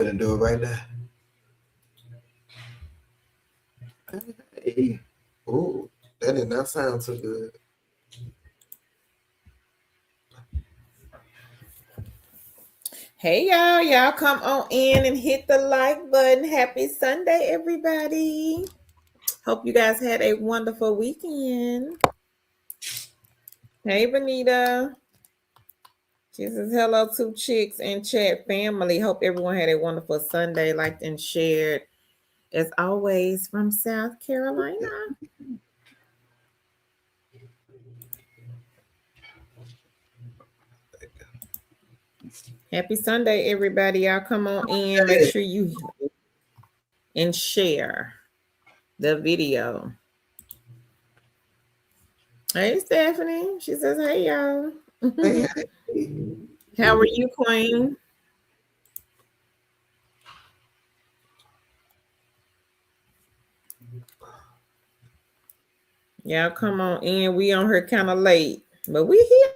gonna do it right now. Hey. Ooh, that did not sound so good. Hey y'all come on in and hit the like button. Happy Sunday, everybody. Hope you guys had a wonderful weekend. Hey Benita. She says hello to chicks and chat family. Hope everyone had a wonderful Sunday, liked and shared. As always, from South Carolina. Happy Sunday, everybody. Y'all come on in. Make sure you and share the video. Hey, Stephanie. She says, hey, y'all. Hey. How are you, Queen? Y'all come on in. We on here kind of late, but we here.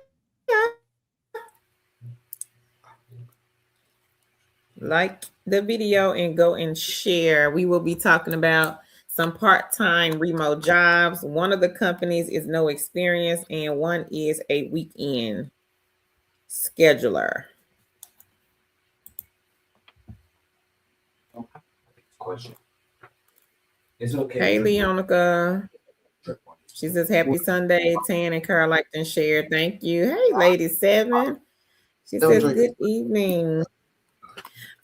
Like the video and go and share. We will be talking about some part-time remote jobs. One of the companies is no experience and one is a weekend scheduler. Question. It's okay. Hey, Leonica. She says, happy Sunday. Tan and Carl liked and shared. Thank you. Hey, Lady Seven. She says, good evening.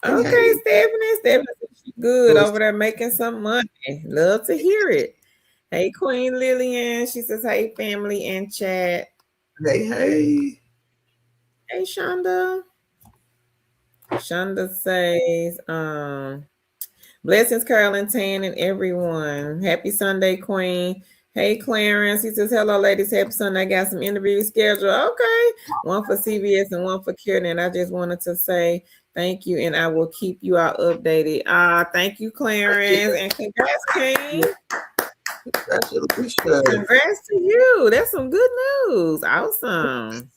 Okay, Stephanie. Stephanie, she's good over there making some money. Love to hear it. Hey, Queen Lillian. She says, hey, family and chat. Hey. Hey, Shonda. Shonda says, blessings, Carol and Tan and everyone. Happy Sunday, Queen. Hey, Clarence. He says, hello, ladies. Happy Sunday. I got some interviews scheduled. Okay. One for CVS and one for Kiernan. I just wanted to say thank you, and I will keep you all updated. Thank you, Clarence. And congrats, King. Congrats to you. That's some good news. Awesome.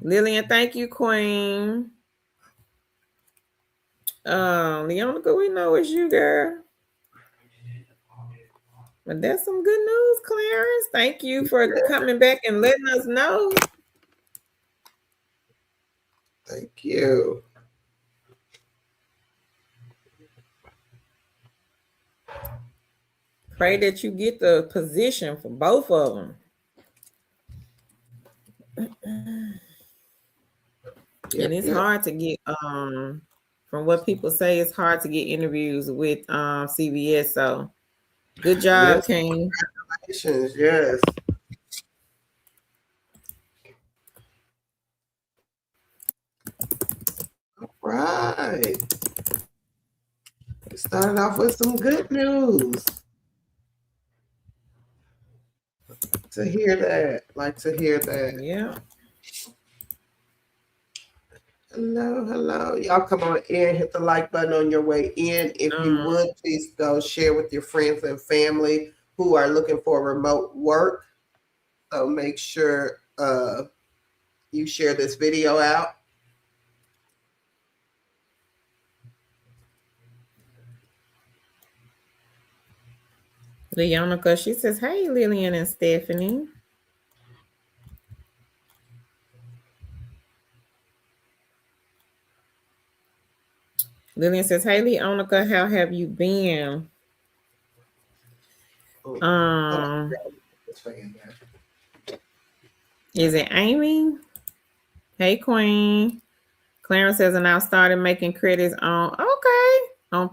Lillian, thank you, Queen. Leonica, we know it's you, girl. But that's some good news, Clarence. Thank you for coming back and letting us know. Thank you. Pray that you get the position for both of them. And it's hard to get, from what people say, it's hard to get interviews with CVS. So good job, King. Congratulations, yes. All right. We started off with some good news. To hear that. Like to hear that. Yeah. Hello. Y'all come on in, hit the like button on your way in. If you would, please go share with your friends and family who are looking for remote work. So make sure you share this video out. Leonica, she says, hey, Lillian and Stephanie. Lillian says, hey, Leonica, how have you been? Is it Amy? Hey, Queen. Clarence says, and I started making credits on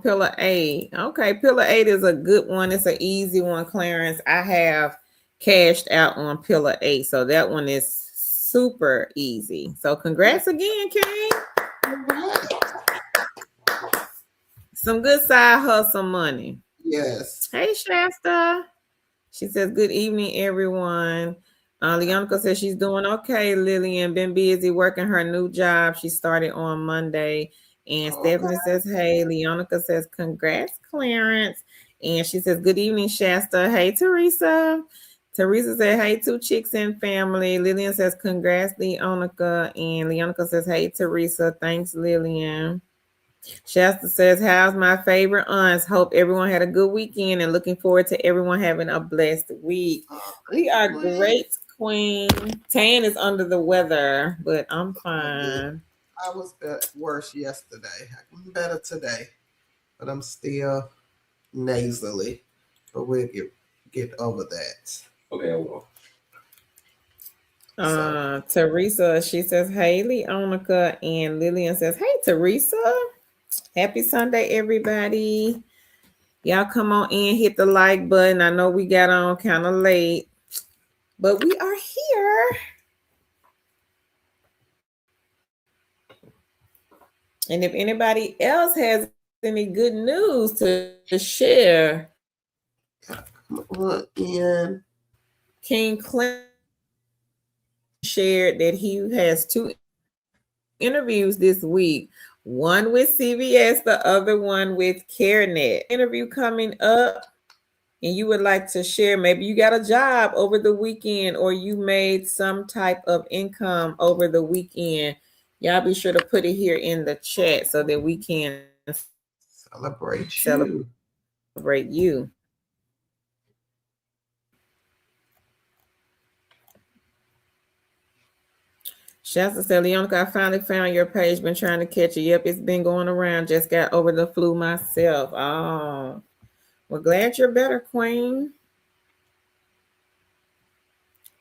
Pillar 8. Okay, Pillar 8 is a good one. It's an easy one, Clarence. I have cashed out on Pillar 8, so that one is super easy. So congrats again, King. Some good side hustle money. Yes. Hey, Shasta. She says, good evening, everyone. Leonica says she's doing okay. Lillian been busy working her new job. She started on Monday. And Stephanie says, hey. Leonica says, congrats, Clarence. And she says, good evening, Shasta. Hey, Teresa. Teresa said, hey, two chicks and family. Lillian says, congrats, Leonica. And Leonica says, hey, Teresa. Thanks, Lillian. Shasta says, how's my favorite aunts? Hope everyone had a good weekend and looking forward to everyone having a blessed week. We are great, Queen. Tan is under the weather, but I'm fine. I was worse yesterday. I'm better today, but I'm still nasally. But we'll get over that. Okay, I will. Teresa, she says, hey, Leonica. And Lillian says, hey, Teresa. Happy Sunday, everybody. Y'all come on in, hit the like button. I know we got on kind of late, but we are here. And if anybody else has any good news to share, come on in. King Clint shared that he has 2 interviews this week. One with CBS, the other one with CareNet. Interview coming up, and you would like to share, maybe you got a job over the weekend or you made some type of income over the weekend. Y'all be sure to put it here in the chat so that we can celebrate you. Shasta said, Leonica, I finally found your page. Been trying to catch it. Yep, it's been going around. Just got over the flu myself. Oh, we're glad you're better, Queen.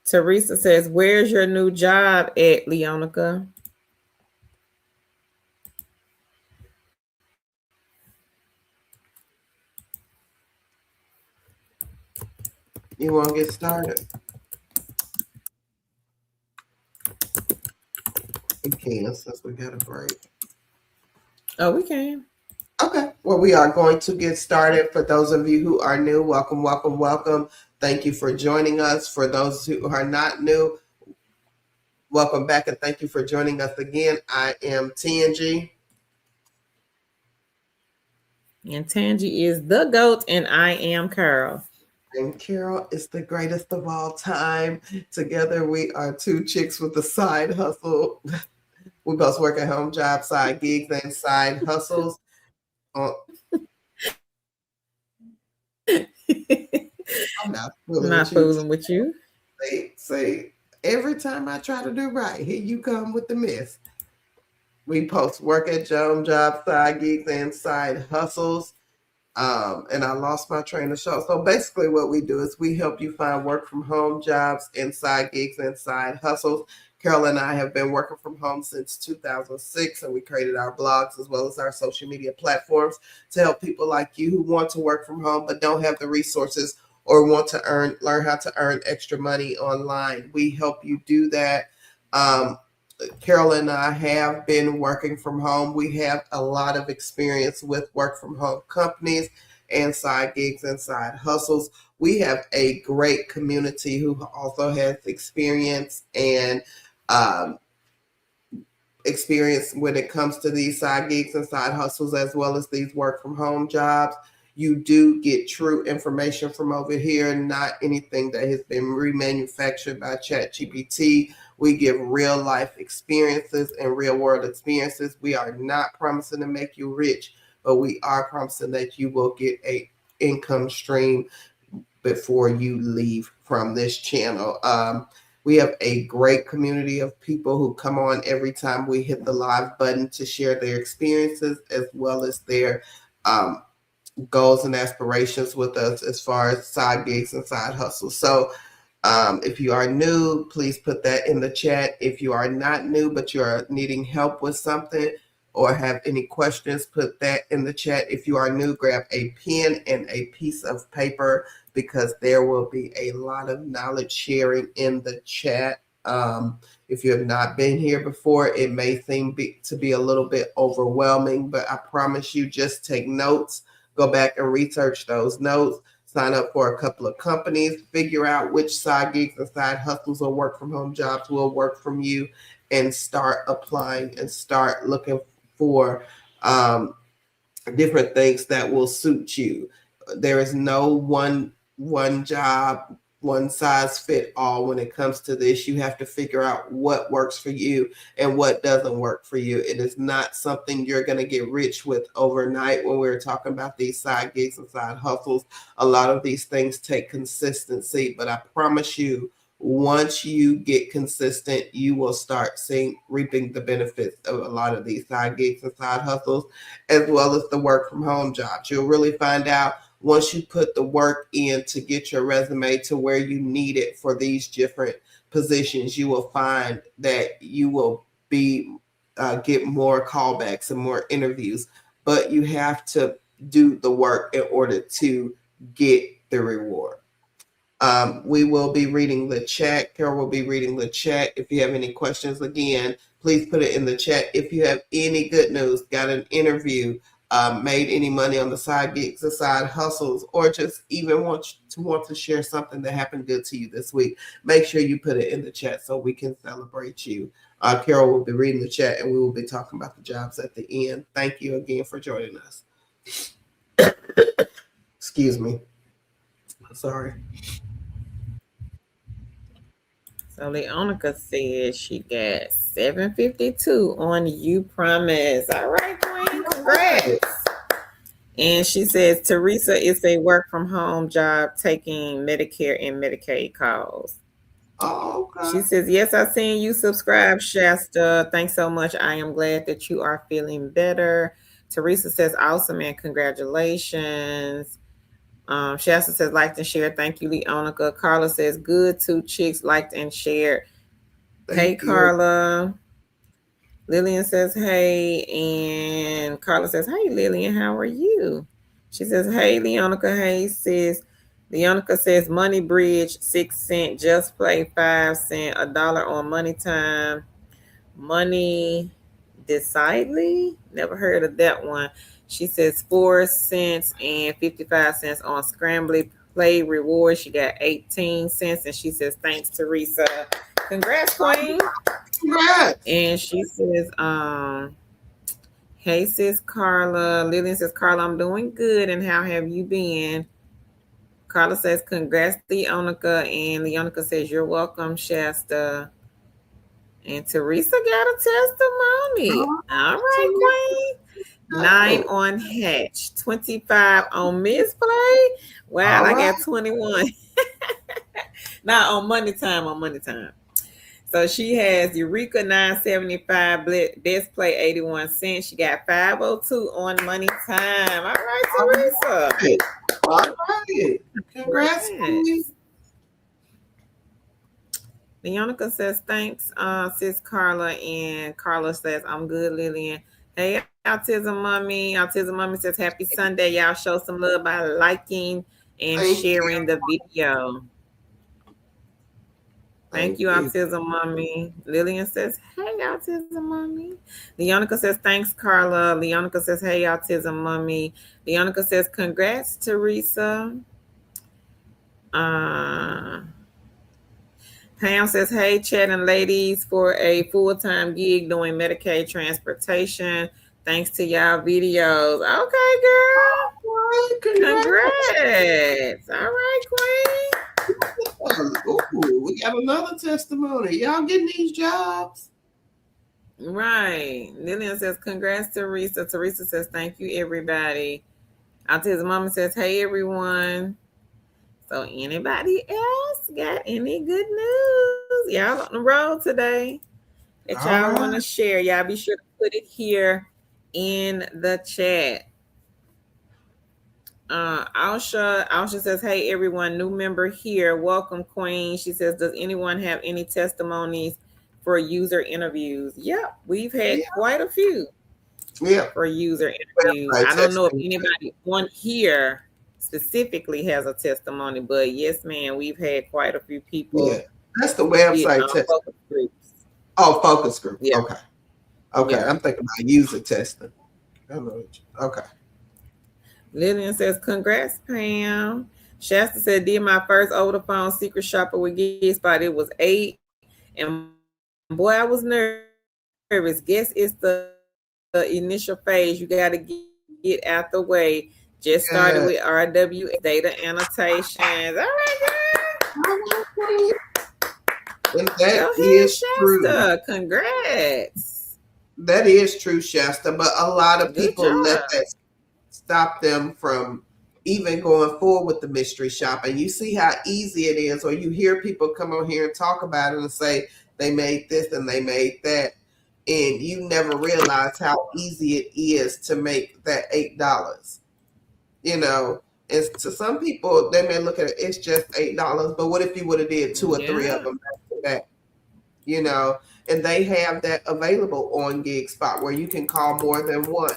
Teresa says, where's your new job at, Leonica? You want to get started? We can, since we got a break. Oh, we can. Okay. Well, we are going to get started. For those of you who are new, welcome, welcome, welcome. Thank you for joining us. For those who are not new, welcome back and thank you for joining us again. I am Tangi. And Tangi is the GOAT, and I am Carol. And Carol is the greatest of all time. Together, we are two chicks with a side hustle. We both work at home jobs, side gigs, and side hustles. I'm not fooling with you. Say, every time I try to do right, here you come with the mess. We post work at home jobs, side gigs, and side hustles. And I lost my train of thought. So basically what we do is we help you find work from home jobs and side gigs and side hustles. Carol and I have been working from home since 2006, and we created our blogs as well as our social media platforms to help people like you who want to work from home but don't have the resources or want to learn how to earn extra money online. We help you do that. Carol and I have been working from home. We have a lot of experience with work from home companies and side gigs and side hustles. We have a great community who also has experience and experience when it comes to these side gigs and side hustles, as well as these work from home jobs. You do get true information from over here, not anything that has been remanufactured by ChatGPT. We give real life experiences and real world experiences. We are not promising to make you rich, but we are promising that you will get a income stream before you leave from this channel. We have a great community of people who come on every time we hit the live button to share their experiences as well as their goals and aspirations with us as far as side gigs and side hustles. So if you are new, please put that in the chat. If you are not new, but you are needing help with something or have any questions, put that in the chat. If you are new, grab a pen and a piece of paper because there will be a lot of knowledge sharing in the chat. If you have not been here before, it may seem to be a little bit overwhelming, but I promise you, just take notes. Go back and research those notes, sign up for a couple of companies, figure out which side gigs and side hustles or work from home jobs will work from you, and start applying and start looking for different things that will suit you. There is no one job, one size fit all when it comes to this. You have to figure out what works for you and what doesn't work for you. It is not something you're going to get rich with overnight. When we're talking about these side gigs and side hustles, a lot of these things take consistency, but I promise you, once you get consistent, you will start reaping the benefits of a lot of these side gigs and side hustles, as well as the work from home jobs. You'll really find out once you put the work in to get your resume to where you need it for these different positions, you will find that you will be get more callbacks and more interviews. But you have to do the work in order to get the reward. We will be reading the chat. Carol will be reading the chat. If you have any questions, again, please put it in the chat. If you have any good news, got an interview, made any money on the side gigs or side hustles, or just even want to share something that happened good to you this week, make sure you put it in the chat so we can celebrate you. Carol will be reading the chat, and we will be talking about the jobs at the end. Thank you again for joining us. Excuse me. Sorry. So Leonica says she got 752 on You Promise. All right, Queen. Congrats. And she says Teresa is a work from home job taking Medicare and Medicaid calls. Oh, okay. She says, yes, I've seen you subscribe, Shasta. Thanks so much. I am glad that you are feeling better. Teresa says, awesome and congratulations. Shasta says, liked and shared. Thank you, Leonica. Carla says, good. 2 chicks liked and shared. Hey, Carla. Lillian says, hey. And Carla says, hey, Lillian, how are you? She says, hey, Leonica. Hey, sis. Leonica says, Money Bridge, 6 cents. Just Play, 5 cents. $1 on Money Time. Money Decidely? Never heard of that one. She says 4 cents and 55 cents on Scrambly Play Reward. She got 18 cents. And she says, thanks, Teresa. Congrats, Queen. Congrats. And she says, hey, sis Carla. Lillian says, Carla, I'm doing good. And how have you been? Carla says, congrats, Leonica. And Leonica says, you're welcome, Shasta. And Teresa got a testimony. All right, Queen. 9 on Hatch, 25 on Misplay. Wow, I got 21. Not on Money Time, on Money Time. So she has Eureka 975, Best Play 81 cents. She got 502 on Money Time. All right, Teresa. All right. Congrats. Leonica says, thanks, sis Carla. And Carla says, I'm good, Lillian. Hey, Autism Mommy. Autism Mommy says, happy Sunday. Y'all show some love by liking and sharing the video. Thank you, Autism Mommy. Lillian says, hey, Autism Mommy. Leonica says, thanks, Carla. Leonica says, hey, Autism Mommy. Leonica says, congrats, Teresa. Pam says, hey, chatting ladies, for a full-time gig doing Medicaid transportation. Thanks to y'all videos. Okay, girl. Congrats. All right, Queen. Ooh, we got another testimony. Y'all getting these jobs. Right. Lillian says, congrats, Teresa. Teresa says, thank you, everybody. Autism Mama says, hey, everyone. So anybody else got any good news? Y'all on the road today that y'all want to share. Y'all be sure to put it here in the chat. Alsha says, hey, everyone, new member here. Welcome, Queen. She says, does anyone have any testimonies for user interviews? Yep, we've had quite a few for user interviews. I don't know if anybody on here specifically has a testimony, but yes, man, we've had quite a few people. Yeah, that's the website test. Focus groups. Oh, focus group. Yeah. Okay. I'm thinking about user testing. Okay. Lillian says, congrats, Pam. Shasta said, did my first over the phone secret shopper with Get Spot. It was 8. And boy, I was nervous. Guess it's the initial phase. You got to get out the way. Just started with RWS data annotations. All right, girl. And Go that ahead, is true. Shasta. Congrats. That is true, Shasta. But a lot of Good people let job. that stop them from even going forward with the mystery shopping. You see how easy it is, or you hear people come on here and talk about it and say they made this and they made that, and you never realize how easy it is to make that $8. You know, and to some people they may look at it, it's just $8, but what if you would have did two or three of Yeah. them back to back? You know, and they have that available on Gig Spot where you can call more than one.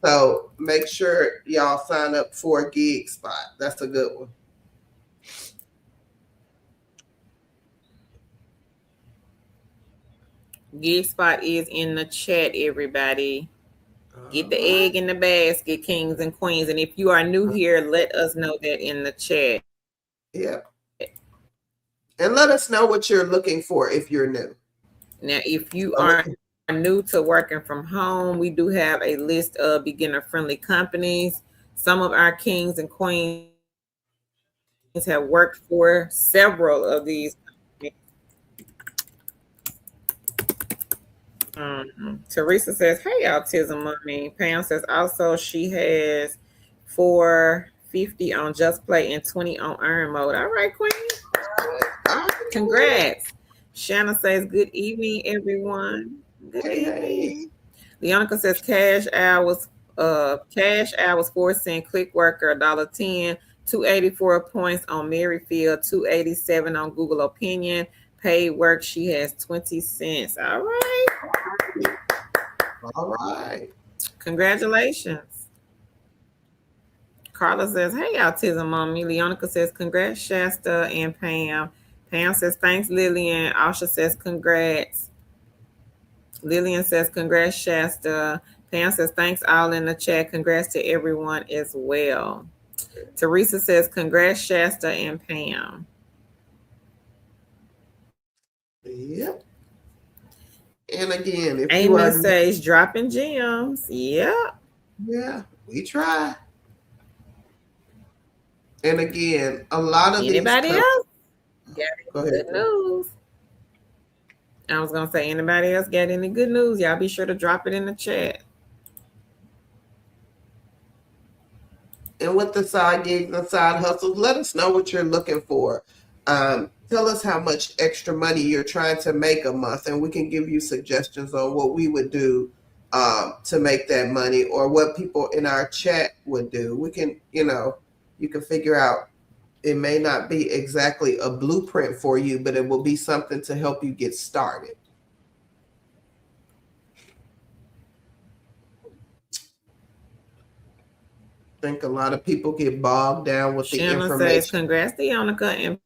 So make sure y'all sign up for Gig Spot. That's a good one. Gig spot is in the chat, everybody. Get All the right. egg in the basket, kings and queens. And if you are new here, let us know that in the chat. Yep. And let us know what you're looking for if you're new. Now, if you So are new to working from home, we do have a list of beginner friendly companies. Some of our kings and queens have worked for several of these companies. Teresa says, "Hey, autism mommy." Pam says, "Also, she has 450 on Just Play and 20 on Earn Mode." All right, Queen. Congrats. Shanna says, "Good evening, everyone." Good Hey, hey. evening. Leonica says, cash hours 4 cent, click worker $1.10, 284 points on Merrifield, 287 on Google Opinion. Paid work, she has 20 cents. All right. All right. Congratulations. Carla says, "Hey, autism mommy." Leonica says, "Congrats, Shasta and Pam." Pam says, "Thanks, Lillian." Asha says, "Congrats." Lillian says, "Congrats, Shasta." Pam says, "Thanks all in the chat. Congrats to everyone as well." Teresa says, "Congrats, Shasta and Pam." Yep. And again, if you Amy are, says, "Dropping gems." Yep. yeah, we try. And again, a lot of these Anybody companies, else got go any ahead. good news? I was gonna say, anybody else got any good news? Y'all be sure to drop it in the chat. And with the side gigs and side hustles, let us know what you're looking for. Tell us how much extra money you're trying to make a month, and we can give you suggestions on what we would do to make that money, or what people in our chat would do. We can, you can figure out. It may not be exactly a blueprint for you, but it will be something to help you get started. I think a lot of people get bogged down with the Shanna says, information. "Congrats, Leonica and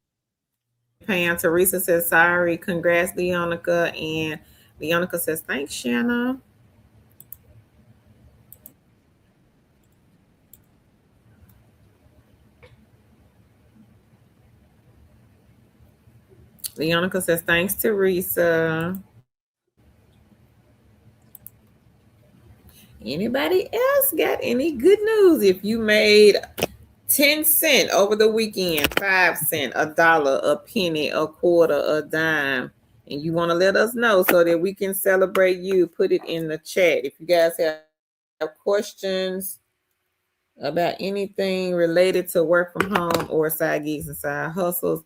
Pam." Teresa says, "Sorry." Congrats, Leonica. And Leonica says, "Thanks, Shanna." Leonica says, "Thanks, Teresa." Anybody else got any good news? If you made 10 cent over the weekend, 5 cent, a dollar, a penny, a quarter, a dime, and you want to let us know so that we can celebrate you, put it in the chat. If you guys have questions about anything related to work from home or side gigs and side hustles,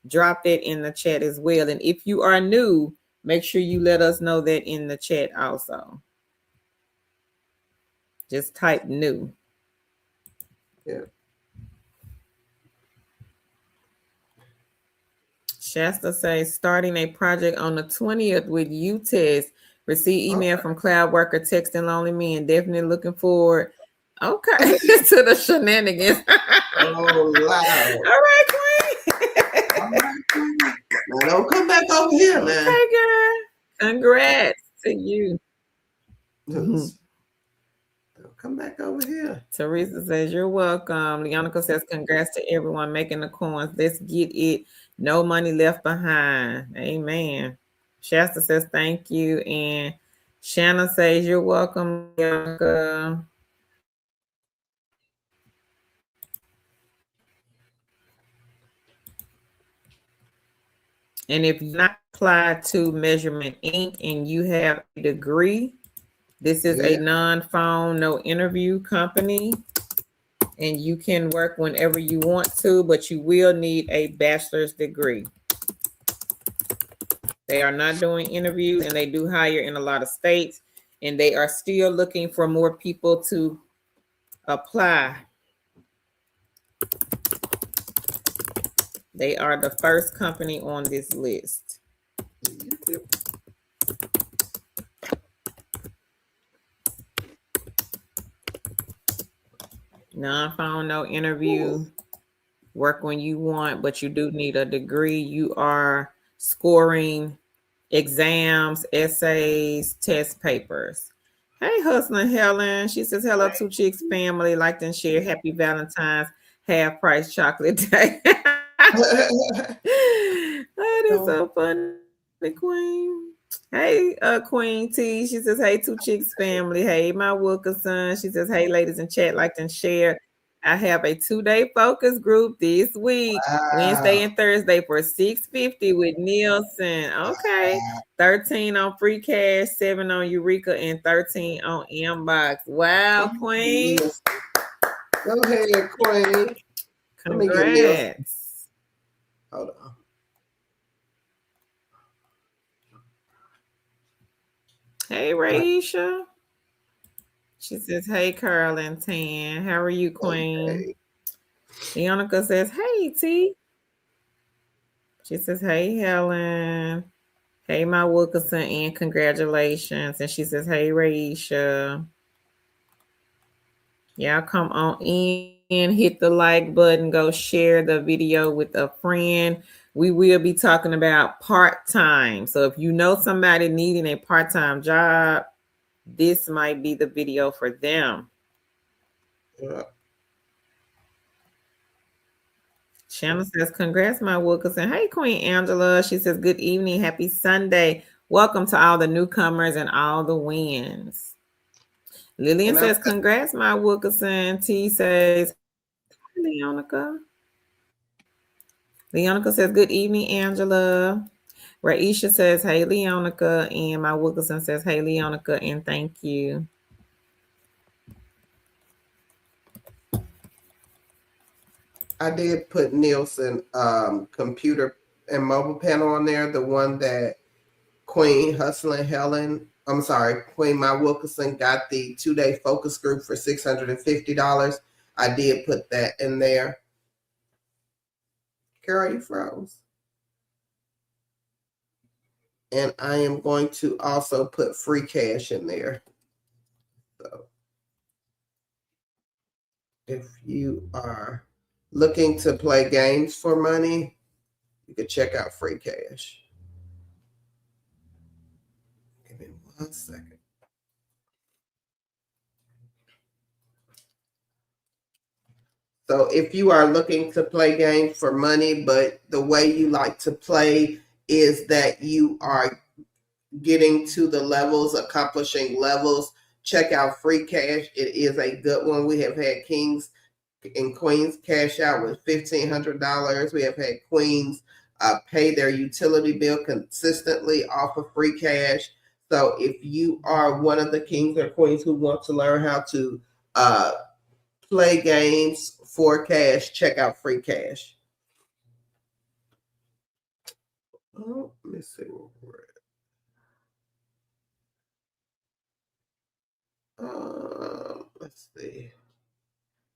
drop that in the chat as well. And if you are new, make sure you let us know that in the chat also. Just type new. Yeah. Shasta says, "Starting a project on the 20th with you, Tess. Receive email from cloud worker texting lonely men. Definitely looking forward." Okay. To the shenanigans. Oh, loud. All right, Queen. All right, Queen. Now don't come back over here Okay, now. girl. Congrats to you. Don't come back over here. Teresa says, "You're welcome." Leonica says, "Congrats to everyone making the coins. Let's get it. No money left behind." Amen. Shasta says, "Thank you." And Shanna says, "You're welcome, Leonica." And if you're not applied to Measurement Inc. and you have a degree, this is a non-phone, no interview company. And you can work whenever you want to, but you will need a bachelor's degree. They are not doing interviews, and they do hire in a lot of states, and they are still looking for more people to apply. They are the first company on this list. Non-phone, no interview. Work when you want, but you do need a degree. You are scoring exams, essays, test papers. Hey, Hustling Helen. She says, hello, Two Chicks family. Like and share. Happy Valentine's. Half price chocolate day. That is so funny, Queen. Hey, Queen T. She says, hey, Two Chicks family. Hey, my Wilkerson. She says, hey, ladies in chat, like and share. I have a 2-day focus group this week, Wednesday and Thursday for $650 with Nielsen. Okay. 13 on free cash, 7 on Eureka, and 13 on inbox. Wow, Queen. Go ahead, Queen. Congrats. Hold on. Hey, Raisha. She says, hey, Carl and Tan. How are you, Queen? Leonica says, hey, T. She says, hey, Helen. Hey, my Wilkerson, and congratulations. And she says, hey, Raisha. Y'all come on in, hit the like button, go share the video with a friend. We will be talking about part-time. So if you know somebody needing a part-time job, this might be the video for them. Yeah. Shannon says, congrats, my Wilkerson. Hey, Queen Angela. She says, good evening. Happy Sunday. Welcome to all the newcomers and all the wins. Lillian says, congrats, my Wilkerson. T says, hi, Leonica. Leonica says, good evening, Angela. Raisha says, hey, Leonica. And my Wilkerson says, hey, Leonica, and thank you. I did put Nielsen computer and mobile panel on there, the one that Queen Hustling Helen, Queen My Wilkerson got the 2-day focus group for $650. I did put that in there. Carol, you froze. And I am going to also put free cash in there. So if you are looking to play games for money, you can check out free cash. Give me 1 second. So if you are looking to play games for money, but the way you like to play is that you are getting to the levels, accomplishing levels, check out free cash. It is a good one. We have had kings and queens cash out with $1,500. We have had queens pay their utility bill consistently off of free cash. So if you are one of the kings or queens who want to learn how to play games for cash, check out free cash. Oh, let me see where we're at. Let's see.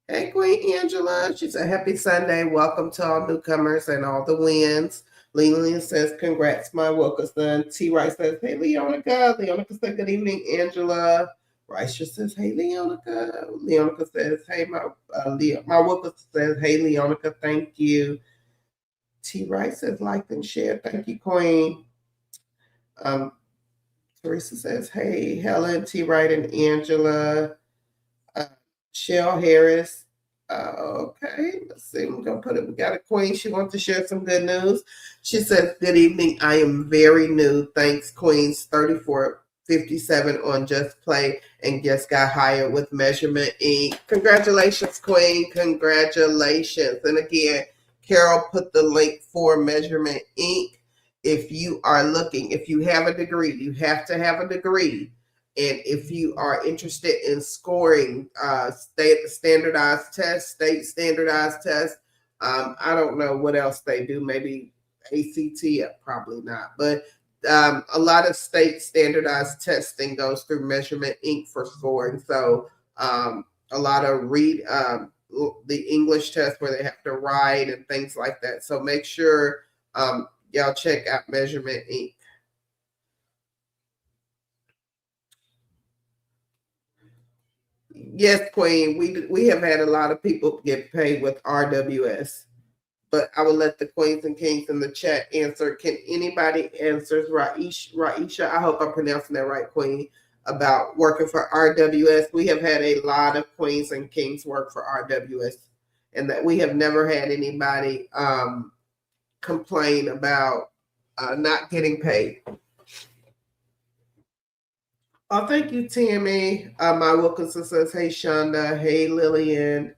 Hey, Queen Angela. She said, happy Sunday. Welcome to all newcomers and all the wins. Lillian says, congrats, my Wilkerson. T. Rice says, hey, Leonica. Leonica said, good evening, Angela. Rice says, hey, Leonica. Leonica says, hey, my Wilkerson says, hey, Leonica, thank you. T. Rice says, like and share. Thank you, Queen. Teresa says, hey, Helen, T. Wright, and Angela. Shell Harris. Okay, let's see. I'm going to put it. We got a queen. She wants to share some good news. She says, good evening. I am very new. Thanks, Queens 3457 on Just Play and just got hired with Measurement Inc. Congratulations, Queen. Congratulations. And again, Carol put the link for Measurement Inc. if you are looking, if you have a degree, you have to have a degree. And if you are interested in scoring state standardized test, I don't know what else they do. Maybe ACT, probably not. But a lot of state standardized testing goes through Measurement Inc. for scoring. So a lot of the English test where they have to write and things like that. So make sure y'all check out Measurement Inc. Yes, Queen. We have had a lot of people get paid with RWS, but I will let the queens and kings in the chat answer. Can anybody answer Raisha? I hope I'm pronouncing that right, Queen. About working for RWS. We have had a lot of queens and kings work for RWS, and that we have never had anybody complain about not getting paid. Oh, thank you, Tammy. My Wilkinson says, hey, Shonda. Hey, Lillian.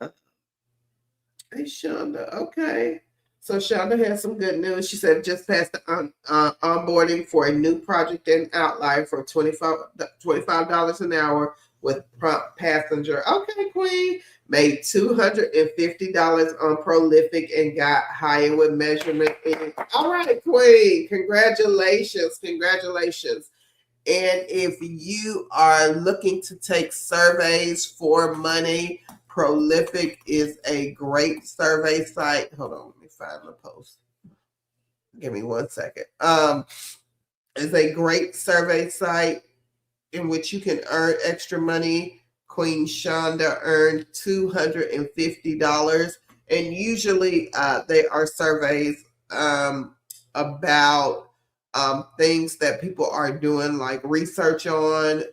Hey, Shonda. Okay. So Shonda has some good news. She said just passed the onboarding for a new project in Outlier for $25 an hour with prompt passenger. Okay, Queen. Made $250 on Prolific and got hired with Measurement Inc. All right, Queen. Congratulations. Congratulations. And if you are looking to take surveys for money, Prolific is a great survey site. Hold on, let me find the post. Give me 1 second. It's a great survey site in which you can earn extra money. Queen Shonda earned $250, and usually they are surveys about things that people are doing, like research on.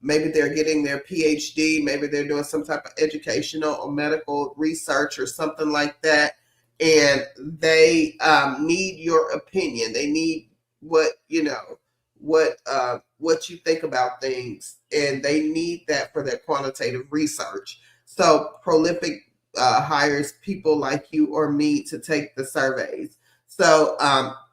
Maybe they're getting their PhD. Maybe they're doing some type of educational or medical research or something like that. And they need your opinion. They need what you think about things, and they need that for their quantitative research. So Prolific hires people like you or me to take the surveys. So,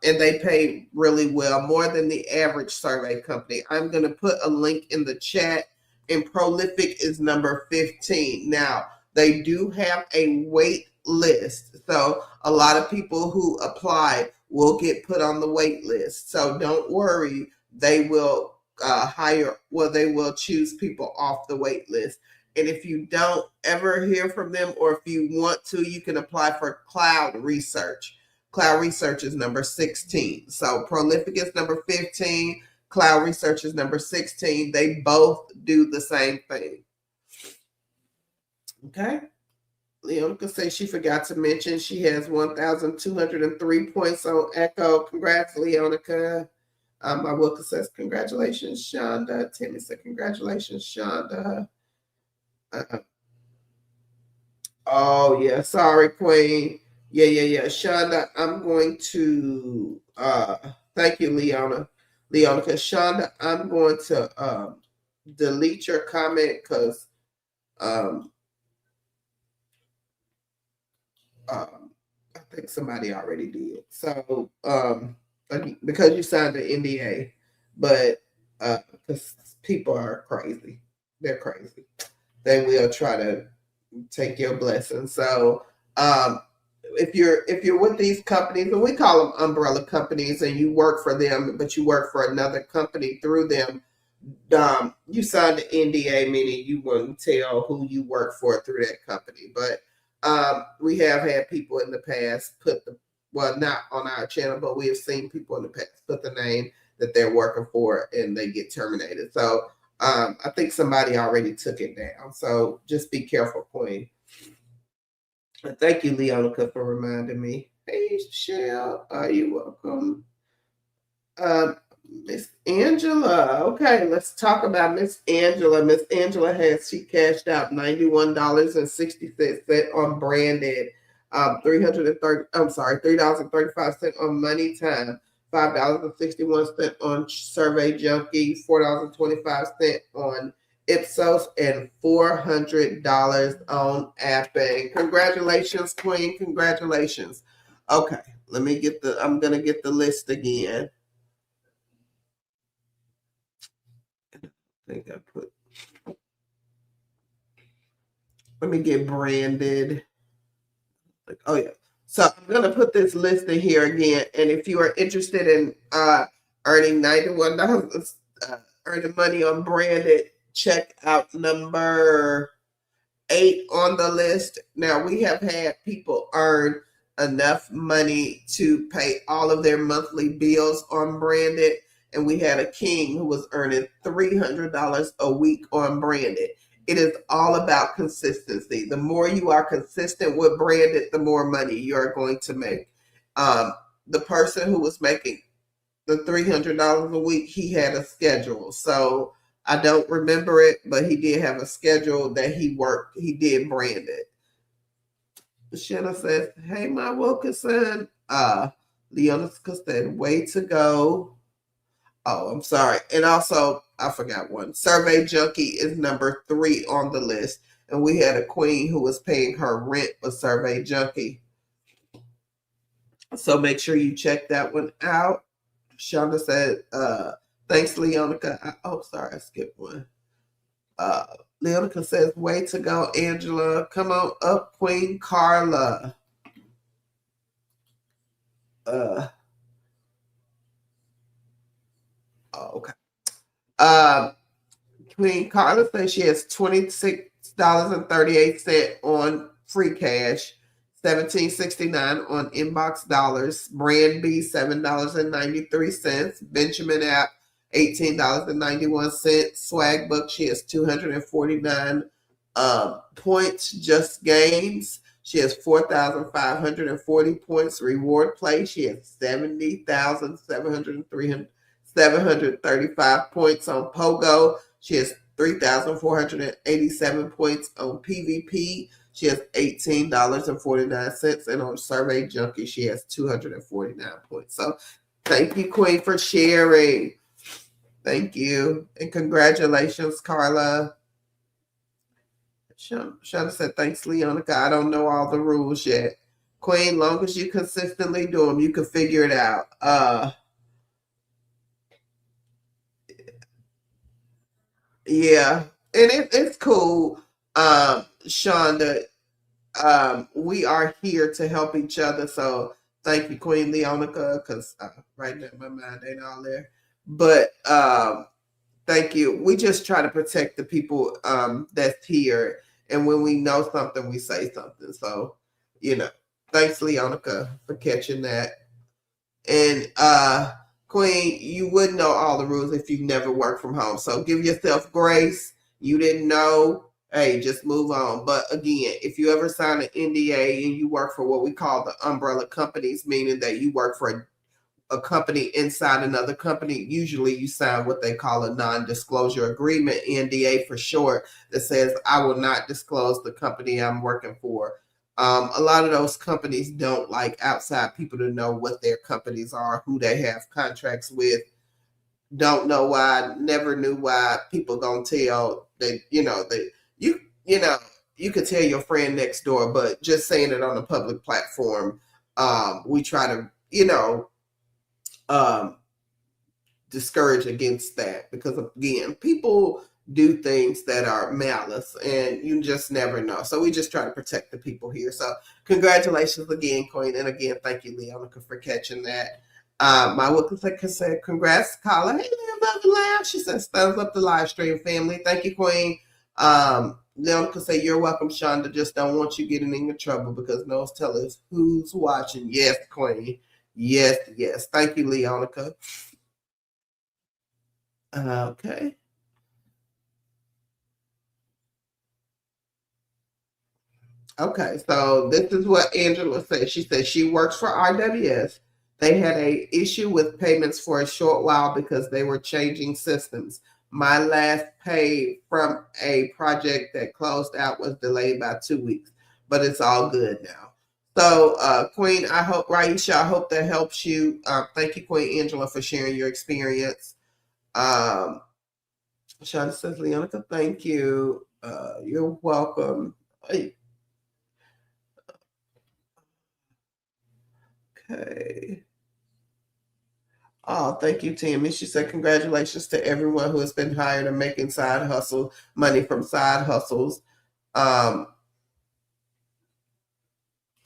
and they pay really well, more than the average survey company. I'm going to put a link in the chat, and Prolific is number 15. Now, they do have a wait list. So, a lot of people who apply will get put on the wait list. So, don't worry. They will they will choose people off the wait list. And if you don't ever hear from them, or if you want to, you can apply for Cloud Research. Cloud Research is number 16. So Prolific is number 15. Cloud Research is number 16. They both do the same thing. Okay. Leonica says she forgot to mention she has 1,203 points on Echo. Congrats, Leonica. My Wilka says, congratulations, Shonda. Timmy said, congratulations, Shonda. Oh, yeah. Sorry, Queen. Yeah. Shonda, I'm going to thank you, Leona. Because Shonda, I'm going to delete your comment because I think somebody already did. So because you signed the NDA, but because people are crazy. They're crazy. They will try to take your blessing. So if you're with these companies, and we call them umbrella companies, and you work for them, but you work for another company through them, you signed the NDA, meaning you wouldn't tell who you work for through that company. But we have had people in the past not on our channel, but we have seen people in the past put the name that they're working for and they get terminated. So I think somebody already took it down. So just be careful, Queen. Thank you, Leonica, for reminding me. Hey, Shell, you're welcome. Miss Angela. Okay, let's talk about Miss Angela. Miss Angela she cashed out $91.66 on branded, $3.35 on Money Time, $5.61 on Survey Junkie, $4.25 on Ipsos, and $400 on Apping. Congratulations, Queen. Congratulations. Okay, let me get I'm gonna get the list again. I think I put. Let me get branded. Oh yeah. So I'm gonna put this list in here again, and if you are interested in earning $91, earning money on branded, check out number 8 on the list. Now, we have had people earn enough money to pay all of their monthly bills on branded, and we had a king who was earning $300 a week on branded. It is all about consistency. The more you are consistent with branded, the more money you're going to make. The person who was making the $300 a week, he had a schedule. So I don't remember it, but he did have a schedule that he worked. He did branded. Shanna says, "Hey, my Wilkinson." Leona said, "Way to go." Oh, I'm sorry. And also, I forgot one. Survey Junkie is number 3 on the list. And we had a queen who was paying her rent with Survey Junkie. So make sure you check that one out. Shonda said, "Thanks, Leonica." Sorry, I skipped one. Leonica says, "Way to go, Angela. Come on up, Queen Carla." Okay. Queen Carla says she has $26.38 on free cash, $17.69 on inbox dollars. Brand B, $7.93. Benjamin app, $18.91. Swag book, she has 249 points. Just games, she has 4,540 points. Reward play, she has 735 points on Pogo. She has 3,487 points on PvP. She has $18.49. And on Survey Junkie, she has 249 points. So thank you, Queen, for sharing. Thank you. And congratulations, Carla. Shana said, "Thanks, Leonica. I don't know all the rules yet." Queen, long as you consistently do them, you can figure it out. Yeah, and it's cool, Shonda. We are here to help each other. So thank you, Queen Leonica, because right now my mind ain't all there. But thank you. We just try to protect the people that's here, and when we know something, we say something. So thanks, Leonica, for catching that. And Queen, you wouldn't know all the rules if you never worked from home. So give yourself grace. You didn't know. Hey, just move on. But again, if you ever sign an NDA and you work for what we call the umbrella companies, meaning that you work for a company inside another company, usually you sign what they call a non-disclosure agreement, NDA for short, that says I will not disclose the company I'm working for. A lot of those companies don't like outside people to know what their companies are, who they have contracts with. Don't know why, never knew why. People gonna tell that you could tell your friend next door, but just saying it on a public platform, we try to um, discourage against that, because again, people do things that are malice and you just never know. So we just try to protect the people here. So congratulations again, Queen. And again, thank you, Leonica, for catching that. My Wilkinson said, "Congrats, Carla." Hey, love the laugh. She says, "Thumbs up the live stream, family." Thank you, Queen. Leonica said, "You're welcome, Shonda. Just don't want you getting into trouble because knows tell us who's watching." Yes, Queen. Yes, yes. Thank you, Leonica. Okay. Okay, so this is what Angela said. She said she works for RWS. They had a issue with payments for a short while because they were changing systems. My last pay from a project that closed out was delayed by 2 weeks, but it's all good now. So, Queen, Raisha, I hope that helps you. Thank you, Queen Angela, for sharing your experience. Um, Shonda says, "Leonica, thank you. You're welcome." Okay. Oh, thank you, Tammy. She said, congratulations to everyone who has been hired and making side hustle money from side hustles. Oh,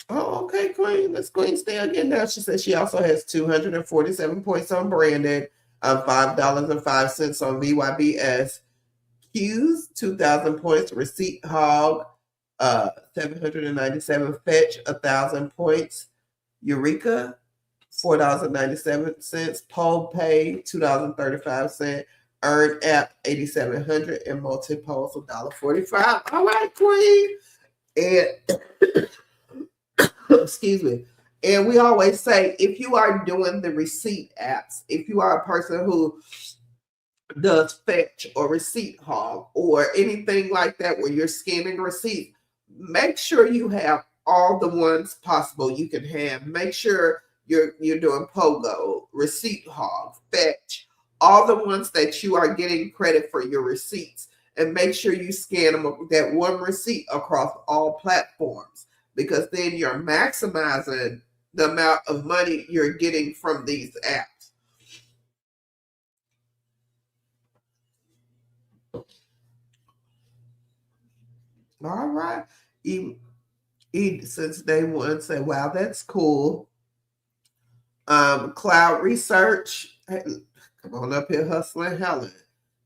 okay, Queen. Let's Queen stay again now. She says she also has 247 points on branded, $5.05 on VYBS, Q's, 2,000 points, Receipt Hog, 797 Fetch, 1,000 points, Eureka, $4.97, Poll Pay, $2.35, Earn App, 8,700, and Multipulse, $1.45. All right, Queen. And excuse me. And we always say, if you are doing the receipt apps, if you are a person who does Fetch or Receipt Hog or anything like that where you're scanning receipts, make sure you have all the ones possible you can have. Make sure you're doing Pogo, Receipt Hog, Fetch, all the ones that you are getting credit for your receipts, and make sure you scan them that one receipt across all platforms, because then you're maximizing the amount of money you're getting from these apps. All right. Since day one, say, wow, that's cool. Cloud Research. Hey, come on up here, hustling Helen.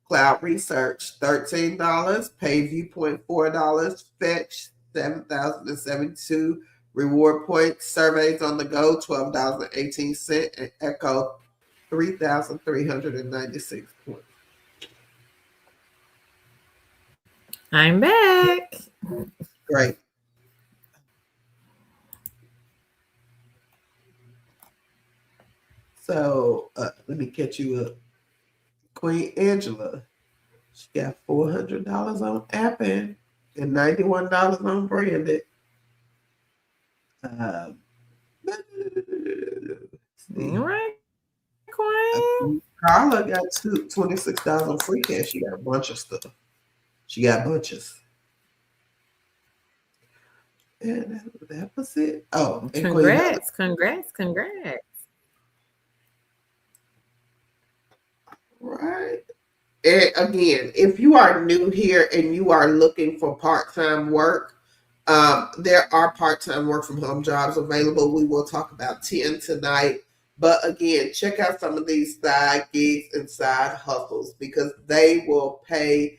Cloud Research, $13. Pay Viewpoint, $4. Fetch, 7,072. Reward Points, Surveys on the Go, $12.18. And Echo, 3,396 points. I'm back. Great. So let me catch you up. Queen Angela, she got $400 on Appen and $91 on branded. All right, Queen. Carla got $26 on free cash. She got a bunch of stuff. She got bunches. And that was it. Oh, congrats. Right. And again, if you are new here and you are looking for part-time work, there are part-time work from home jobs available. We will talk about 10 tonight. But again, check out some of these side gigs and side hustles, because they will pay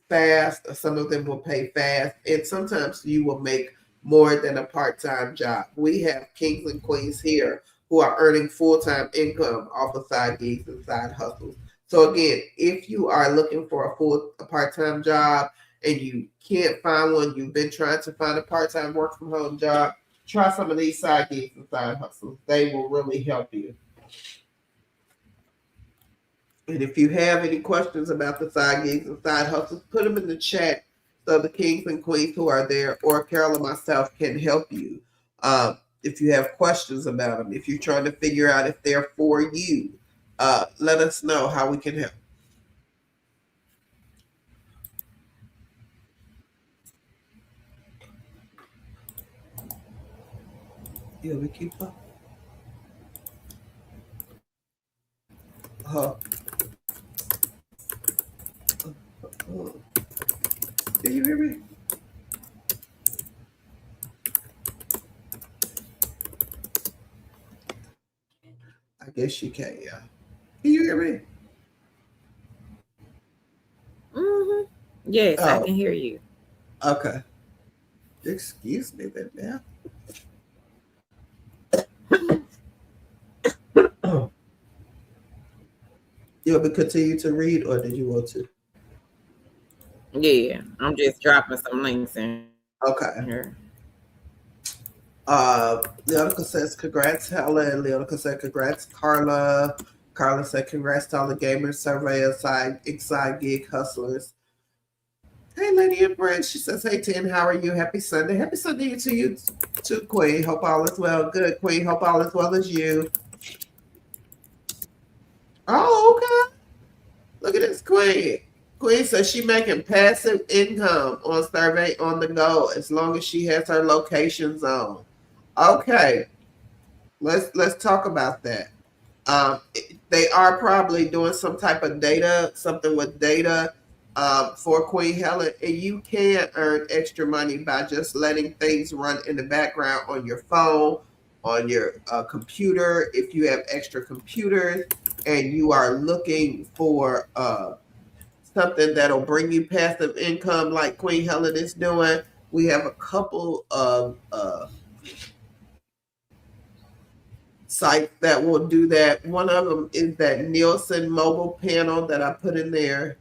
fast. Some of them will pay fast. And sometimes you will make more than a part-time job. We have kings and queens here who are earning full-time income off of side gigs and side hustles. So again, if you are looking for a part-time job and you can't find one, you've been trying to find a part-time work from home job, try some of these side gigs and side hustles. They will really help you. And if you have any questions about the side gigs and side hustles, put them in the chat so the kings and queens who are there, or Carol and myself, can help you. If you have questions about them, if you're trying to figure out if they're for you, let us know how we can help. Yeah, we keep up. Can you hear me? I guess you can, yeah. Can you hear me? Mm-hmm. Yes, I can hear you. Okay. Excuse me then now. You want me to continue to read, or did you want to? Yeah, I'm just dropping some links in. Okay. Here. Leonica says congrats, Helen. Leonica said congrats, Carla. Carla said congrats to all the gamers, surveyors, side gig hustlers. Hey, Lady and Brent. She says, hey, Tin, how are you? Happy Sunday. Happy Sunday to you too, Queen. Hope all is well. Good, Queen. Hope all is well as you. Oh, okay. Look at this, Queen. Queen says she making passive income on Survey on the Go as long as she has her location zone. Okay. Let's talk about that. Um, they are probably doing some type of data, something with data for Queen Helen, and you can earn extra money by just letting things run in the background on your phone, on your computer. If you have extra computers and you are looking for something that'll bring you passive income like Queen Helen is doing, we have a couple of sites that will do that. One of them is that Nielsen mobile panel that I put in there.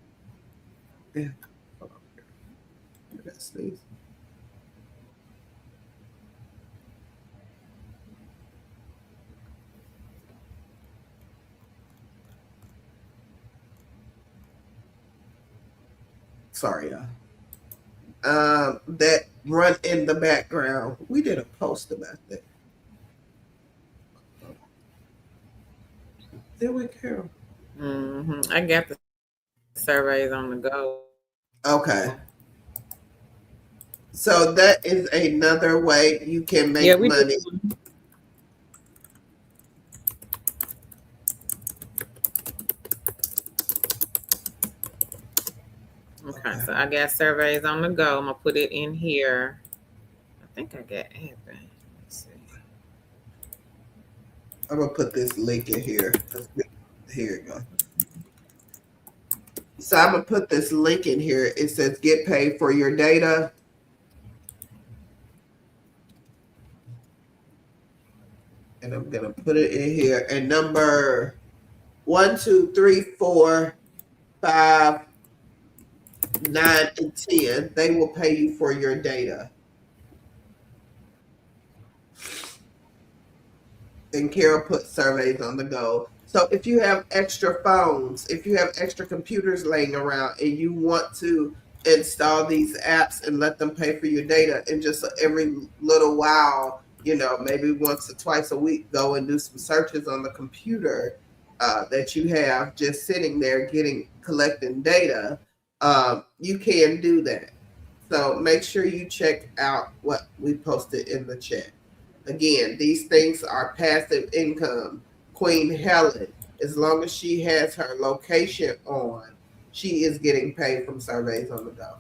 Yeah. Sorry, y'all. That run in the background. We did a post about that. Did we, Carol? I got the surveys on the go. Okay. So that is another way you can make money. Okay, so I got surveys on the go. I'm gonna put it in here. I think I got Evan. Let's see. I'm gonna put this link in here. Here you go. So I'm gonna put this link in here. It says get paid for your data. And I'm gonna put it in here. And number 1, 2, 3, 4, 5, 9, and 10, they will pay you for your data. And Carol put surveys on the go. So if you have extra phones, if you have extra computers laying around and you want to install these apps and let them pay for your data, and just every little while, maybe once or twice a week, go and do some searches on the computer that you have just sitting there collecting data, you can do that. So make sure you check out what we posted in the chat. Again, these things are passive income. Queen Helen, as long as she has her location on, she is getting paid from surveys on the go.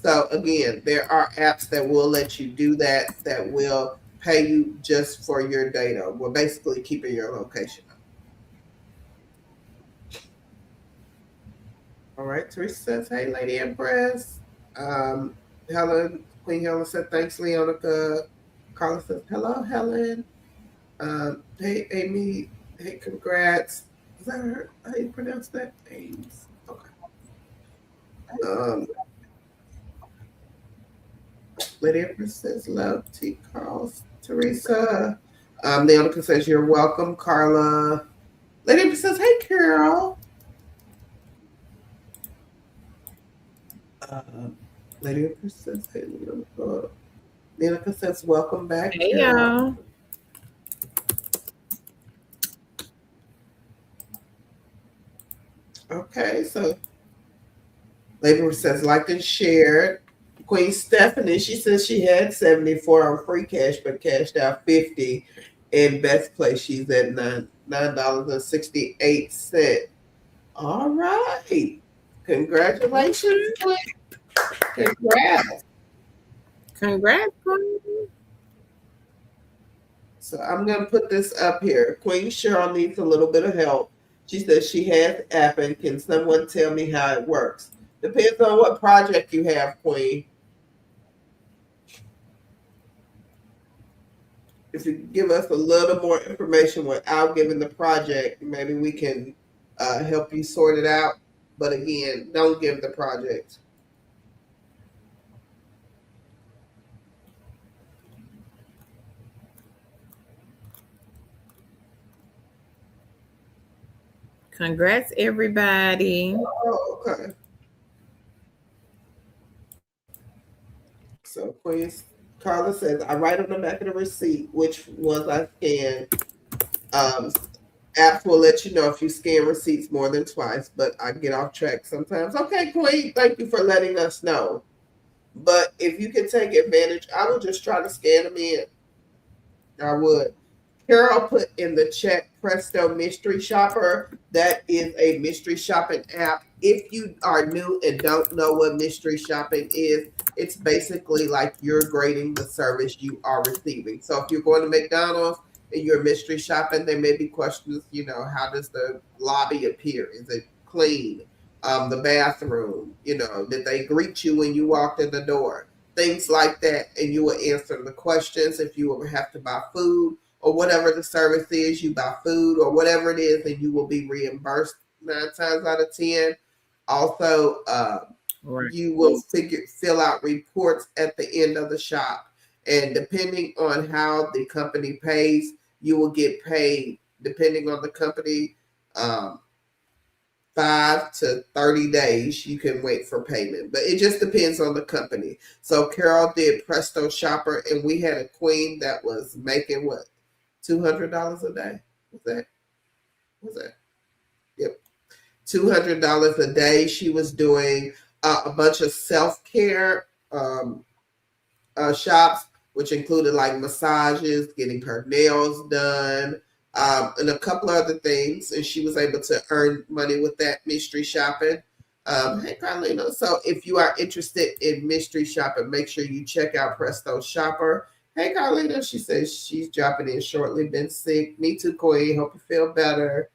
So again, there are apps that will let you do that will pay you just for your data. We're basically keeping your location. All right, Teresa says, hey, Lady Empress. Queen Helen said, thanks, Leonica. Carla says, hello, Helen. Hey, Amy. Hey, congrats. Is that her? How you pronounce that? Ames. Okay. Lady Empress says, love, T. Carls. Teresa. Leonica says, you're welcome, Carla. Lady Empress says, hey, Carol. Lady Empress says, hey, Leonica. Leonica says, welcome back, hey, Carol. Y'all. Okay, so Lady says, like and shared. Queen Stephanie, she says she had 74 on free cash, but cashed out 50. In best place, she's at $9.68. All right. Congratulations, Queen. Congrats. Congrats, Queen. So I'm going to put this up here. Queen Cheryl needs a little bit of help. She says she has app, and can someone tell me how it works? Depends on what project you have, Queen. If you give us a little more information without giving the project, maybe we can help you sort it out. But again, don't give the project. Congrats, everybody. Oh, okay. So Queen Carla says, I write on the back of the receipt which ones I scan. Apps will let you know if you scan receipts more than twice, but I get off track sometimes. Okay, Queen, thank you for letting us know. But if you can take advantage, I would just try to scan them in. I would. Carol put in the chat Presto Mystery Shopper. That is a mystery shopping app. If you are new and don't know what mystery shopping is, it's basically like you're grading the service you are receiving. So if you're going to McDonald's and you're mystery shopping, there may be questions, how does the lobby appear? Is it clean? The bathroom, did they greet you when you walked in the door? Things like that. And you will answer the questions. If you ever have to buy food, or whatever the service is, you buy food or whatever it is, and you will be reimbursed 9 times out of 10. Also, Right. you will fill out reports at the end of the shop. And depending on how the company pays, you will get paid, depending on the company, 5 to 30 days. You can wait for payment, but it just depends on the company. So Carol did Presto Shopper, and we had a queen that was making what, $200 a day. Was that? Yep, $200 a day. She was doing a bunch of self-care shops, which included like massages, getting her nails done, and a couple other things. And she was able to earn money with that mystery shopping. Hey, Carlina. So if you are interested in mystery shopping, make sure you check out Presto Shopper. Hey, Carlina. She says she's dropping in shortly. Been sick. Me too, Queen. Hope you feel better.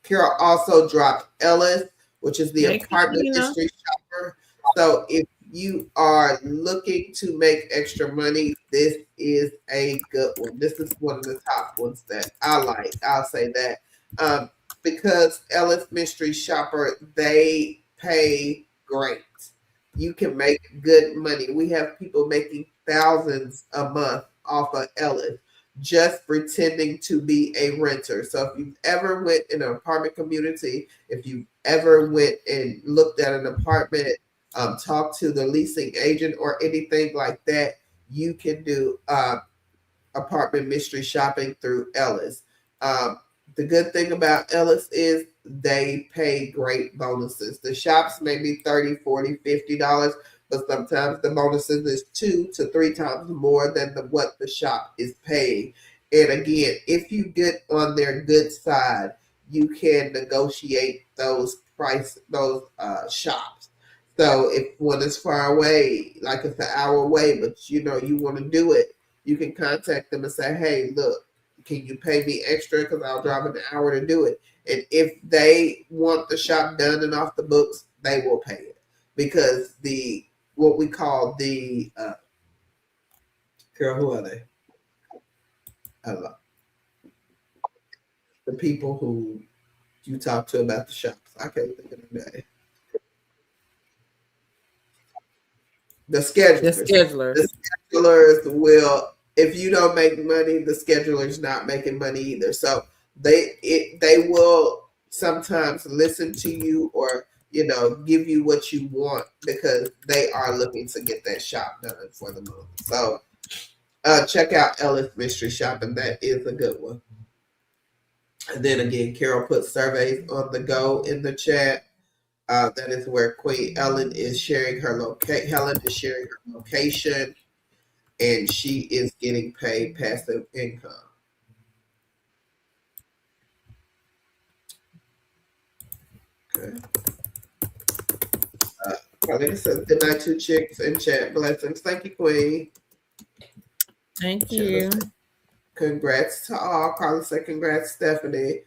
Carol also dropped Ellis, which is the Hey, apartment Christina. mystery shopper. So if you are looking to make extra money, this is a good one. This is one of the top ones that I like. I'll say that. Because Ellis Mystery Shopper, they pay great. You can make good money. We have people making thousands a month off of Ellis just pretending to be a renter. So if you've ever went in an apartment community, if you ever went and looked at an apartment, talked to the leasing agent or anything like that, you can do apartment mystery shopping through Ellis. Um, the good thing about Ellis is they pay great bonuses. The shops may be $30, $40, $50, but sometimes the bonuses is 2 to 3 times more than what the shop is paying. And again, if you get on their good side, you can negotiate those shops. So if one is far away, like it's an hour away, but you want to do it, you can contact them and say, hey, look, can you pay me extra because I'll drive an hour to do it? And if they want the shop done and off the books, they will pay it because what we call the girl, who are they? I don't know. The people who you talk to about the shops. I can't think of their name. The The schedulers. The schedulers. schedulers will, if you don't make money, the scheduler's not making money either. So they will sometimes listen to you or give you what you want because they are looking to get that shop done for the month. So check out Ellis Mystery Shopping. That is a good one. And then again, Carol put surveys on the go in the chat. That is where Queen Ellen is sharing her location. Helen is sharing her location, and she is getting paid passive income. Okay. Carly says, good night, two chicks in chat. Blessings. Thank you, Queen. Thank you. Congrats to all. Carly said, congrats, Stephanie.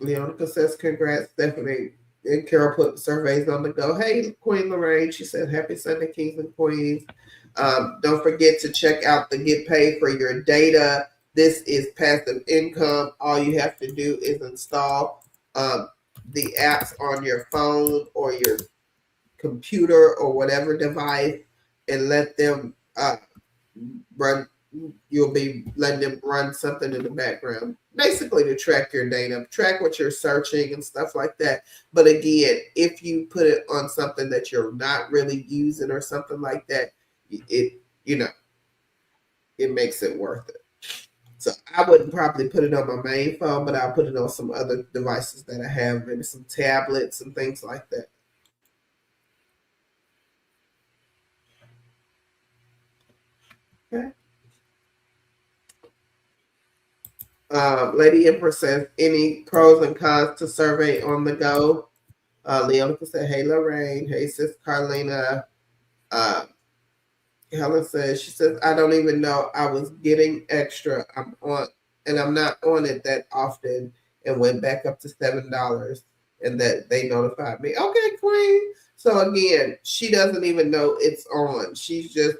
Leonica says, congrats, Stephanie. And Carol put surveys on the go. Hey, Queen Lorraine. She said, happy Sunday, Kings and Queens. Don't forget to check out the Get Paid for Your Data. This is passive income. All you have to do is install the apps on your phone or your computer or whatever device and let them run. You'll be letting them run something in the background, basically to track your data, track what you're searching and stuff like that. But again, if you put it on something that you're not really using or something like that, it it makes it worth it. So I wouldn't probably put it on my main phone, but I'll put it on some other devices that I have, maybe some tablets and things like that. Okay. Lady Empress says, any pros and cons to survey on the go? Leonica said, hey, Lorraine. Hey, sis Carlina. Uh, Helen says, she says, I don't even know I was getting extra. I'm not on it that often, and went back up to $7, and that they notified me. Okay, Queen. So again, she doesn't even know it's on. She's just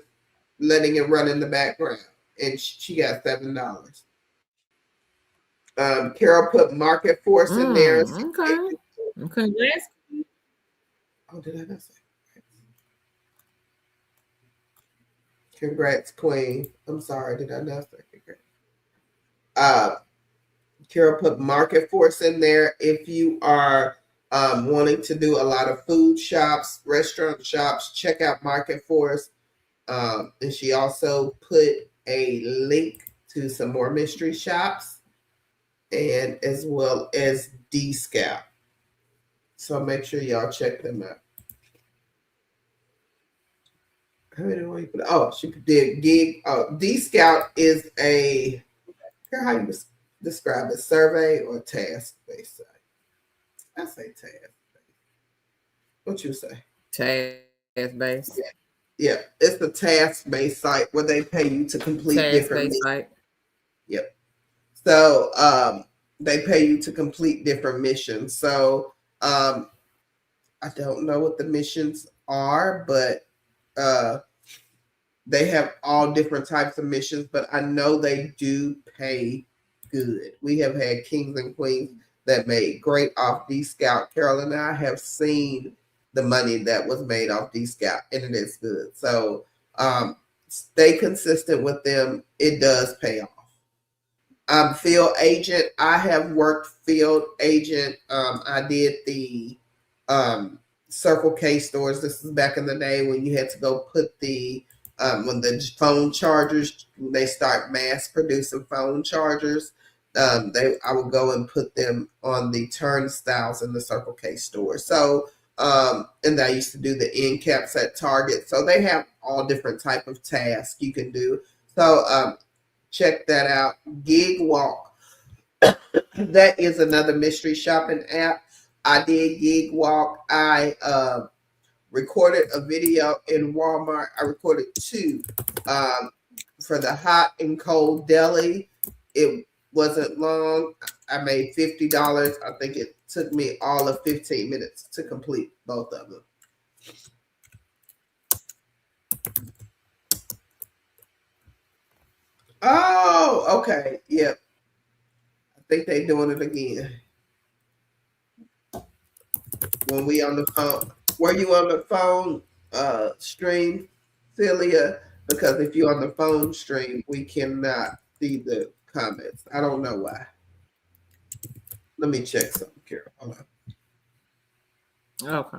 letting it run in the background, and she got $7. Carol put market force in there. Okay. Congrats. Oh, did I not say? Congrats, Queen. I'm sorry, did I not say congrats? Carol put market force in there. If you are wanting to do a lot of food shops, restaurant shops, check out Market Force. And she also put a link to some more mystery shops, and as well as D Scout. So make sure y'all check them out. She did gig. D Scout is a, how you describe it, survey or task based site? I say task based. What you say? Task based. Yeah, it's the task based site where they pay you to complete different missions. Site. Yep. So they pay you to complete different missions. So I don't know what the missions are, but they have all different types of missions, but I know they do pay good. We have had kings and queens that made great off D Scout. Carol and I have seen the money that was made off D Scout, and it is good. So stay consistent with them. It does pay off. Field agent. I have worked field agent. I did the Circle K stores. This is back in the day when you had to go put the when the phone chargers, they start mass producing phone chargers, I would go and put them on the turnstiles in the Circle K store. So, and I used to do the end caps at Target. So they have all different type of tasks you can do. So check that out. Gig Walk. That is another mystery shopping app. I did Gig Walk. I recorded a video in Walmart. I recorded two for the hot and cold deli. It wasn't long. I made $50. I think it took me all of 15 minutes to complete both of them. Oh, okay. Yep. I think they're doing it again. When we on the phone. Were you on the phone stream, Celia? Because if you're on the phone stream, we cannot see the comments. I don't know why. Let me check something, Carol. Hold on. Okay.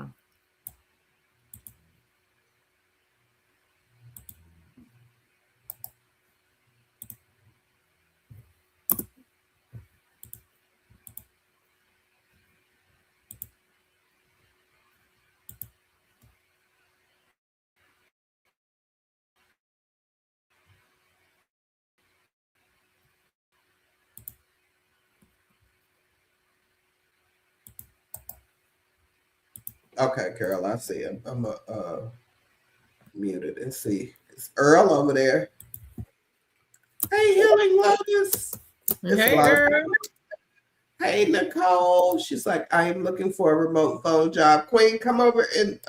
Okay, Carol, I see him. I'm muted and see. It's Earl over there. Hey, Healing Lotus. Hey, Earl. Hey, Nicole. She's like, I am looking for a remote phone job. Queen, come over and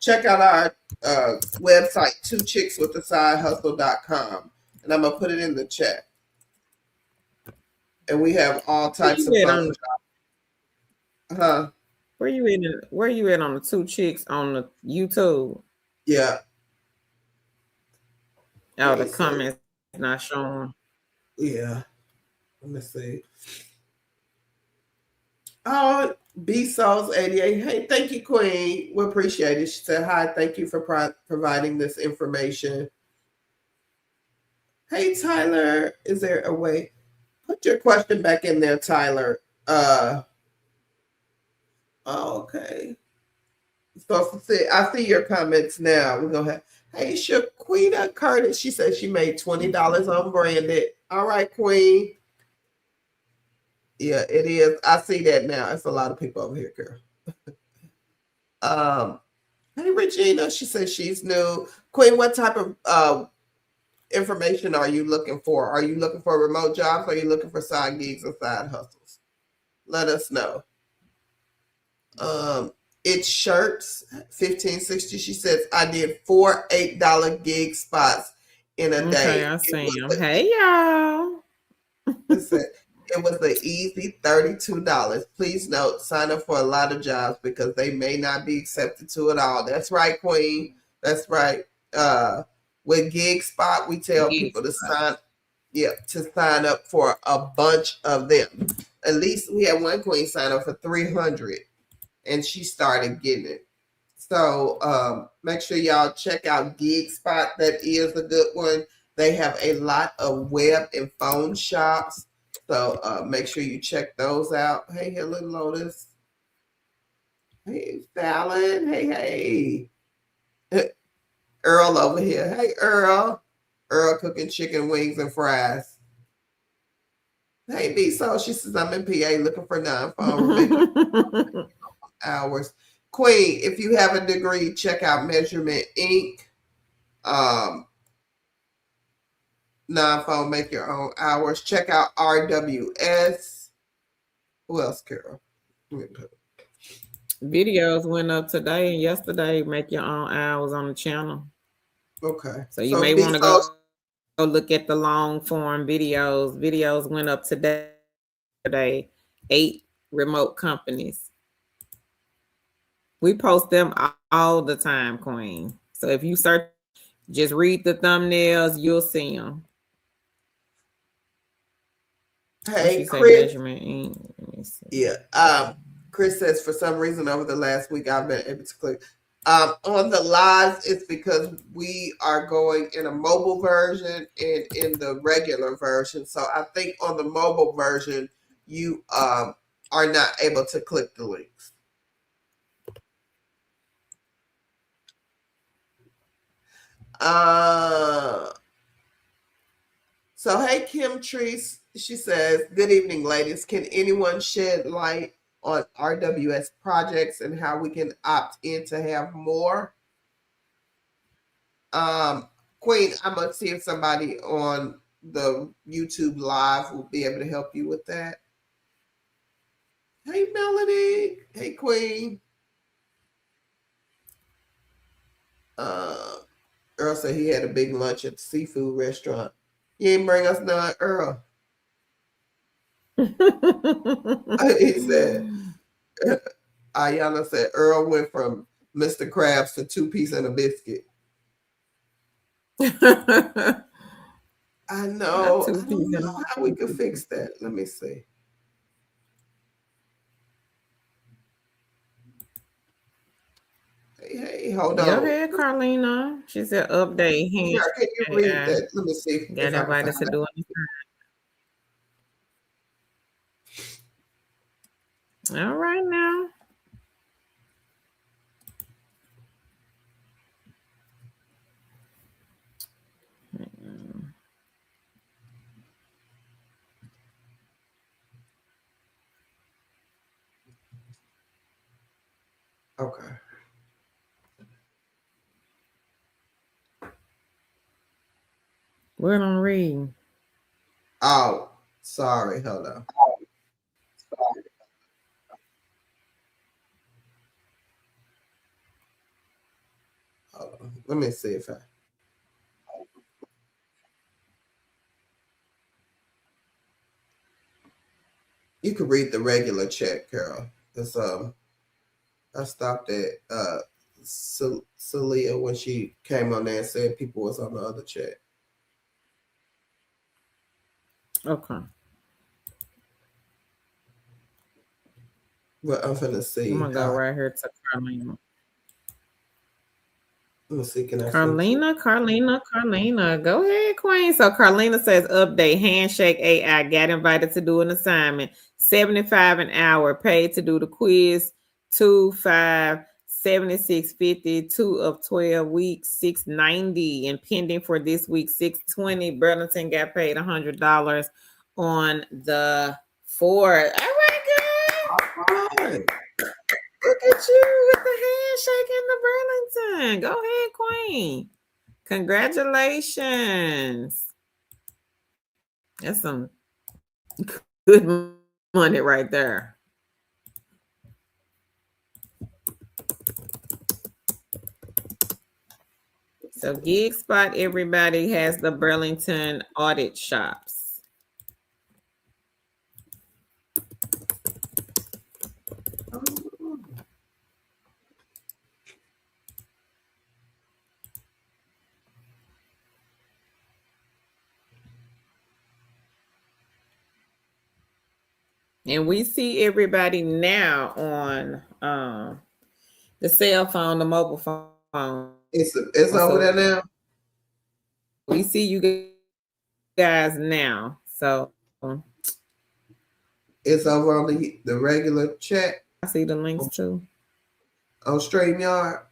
check out our website, twochickswithasideHustle.com. And I'm going to put it in the chat. And we have all types of phone jobs. Huh? Where you at on the Two Chicks on the YouTube? Yeah. Oh, the comments not showing. Yeah. Let me see. Oh, B-Souls88. Hey, thank you, Queen. We appreciate it. She said, hi, thank you for providing this information. Hey, Tyler, is there a way? Put your question back in there, Tyler. Okay. So I see your comments now. We're gonna have, hey, Shaquita Curtis. She said she made $20 on branded. All right, Queen. Yeah, it is. I see that now. It's a lot of people over here, girl. Hey Regina, she says she's new. Queen, what type of information are you looking for? Are you looking for remote jobs? Or are you looking for side gigs and side hustles? Let us know. Um, it's shirts 1560. She says I did 4 $8 gig spots in a Okay, day. I see him. Hey y'all. It was the easy $32. Please note, sign up for a lot of jobs because they may not be accepted to it all. That's right, Queen. That's right. With Gig Spot, we tell people to sign up for a bunch of them. At least we had one queen sign up for 300 and she started getting it. So make sure y'all check out Gig Spot. That is a good one. They have a lot of web and phone shops. So make sure you check those out. Hey, hello, Lotus. Hey, Fallon. Hey, hey. Earl over here. Hey, Earl. Earl cooking chicken wings and fries. Hey, B. So she says, I'm in PA looking for non-phone hours. Queen, if you have a degree, check out Measurement Inc. Non-phone, make your own hours. Check out RWS. Who else, Carol? Videos went up today and yesterday. Make your own hours on the channel. Okay. So you may want to go look at the long form videos. Videos went up today. 8 remote companies. We post them all the time, Queen. So if you search, just read the thumbnails, you'll see them. Hey, Chris. Measurement. Yeah. Chris says for some reason over the last week I've been able to click. On the lives, it's because we are going in a mobile version and in the regular version. So I think on the mobile version, you are not able to click the links. So hey, Kim Treese, she says, good evening, ladies. Can anyone shed light on RWS projects and how we can opt in to have more? Queen, I'm gonna see if somebody on the YouTube live will be able to help you with that. Hey, Melody. Hey, Queen. Earl said he had a big lunch at the seafood restaurant. You ain't bring us none, Earl. He said, Ayana said Earl went from Mr. Krabs to 2-piece and a biscuit. I know. I don't know how we could fix that. Let me see. Hey, hold on. Go ahead, Carlina. She said update. Yeah, can you read that? Let me see. Got everybody to do it. All right now. Okay. What I'm reading. Oh, sorry. Hold on. Hold on. Let me see if I. You could read the regular chat, Carol. It's I stopped at Celia when she came on there and said people was on the other chat. Okay. Well, I'm finna see. I'm gonna go right here to Carlina. Let me see. Can I Carlina? Go ahead, Queen. So Carlina says update. Handshake AI got invited to do an assignment. 75 an hour. Paid to do the quiz. 2, 5, 76.50. 2 of 12 weeks. 690. And pending for this week 620. Burlington got paid $100 on the 4. All right, All right. look at you with the handshake and the Burlington. Go ahead, Queen. Congratulations. That's some good money right there. So Gig Spot, everybody has the Burlington audit shops. And we see everybody now on the cell phone, the mobile phone. It's over there now. We see you guys now. So it's over on the regular chat. I see the links too. On StreamYard.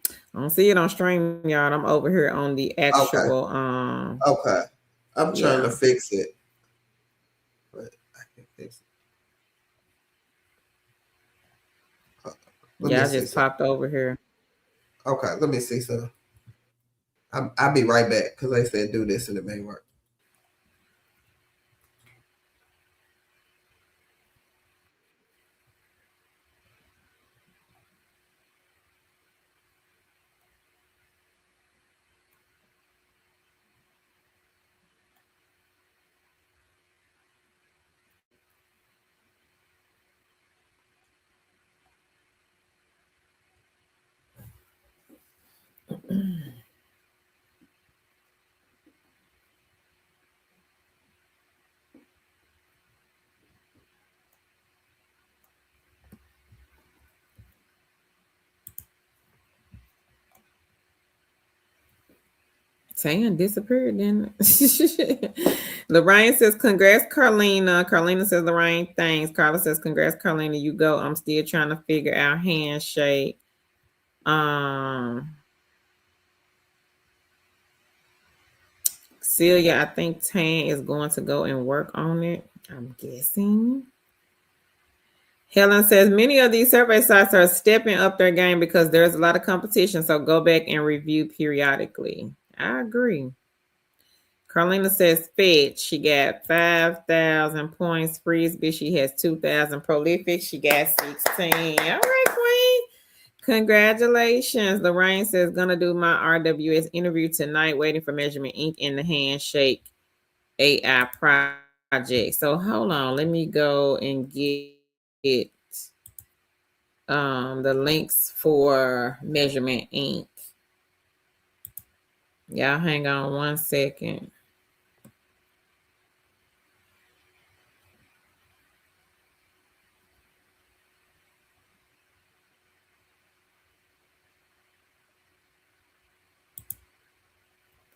I don't see it on StreamYard. I'm over here on the actual Okay. I'm trying to fix it. But I can fix it. I just popped over here. Okay, let me see something. I'll be right back because they said do this and it may work. Tan disappeared, didn't it? Lorraine says, congrats, Carlina. Carlina says, Lorraine, thanks. Carla says, congrats, Carlina. You go. I'm still trying to figure out handshake. Celia, I think Tan is going to go and work on it. I'm guessing. Helen says, many of these survey sites are stepping up their game because there's a lot of competition. So go back and review periodically. I agree. Carlina says Fed. She got 5,000 points. Frisbee, she has 2,000. Prolific, she got 16. All right, Queen. Congratulations. Lorraine says, gonna do my RWS interview tonight, waiting for Measurement Inc. in the Handshake AI project. So hold on. Let me go and get the links for Measurement Inc. Y'all hang on one second.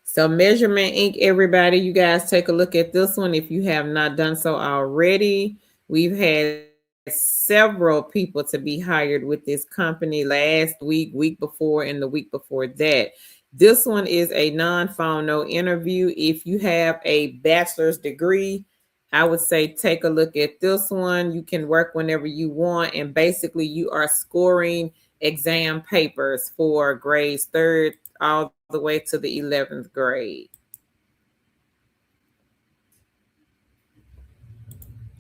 So Measurement Inc., everybody, you guys take a look at this one if you have not done so already. We've had several people to be hired with this company last week before, and the week before that. This one is a non-phone, no interview. If you have a bachelor's degree, I would say take a look at this one. You can work whenever you want, and basically you are scoring exam papers for grades 3rd all the way to the 11th grade.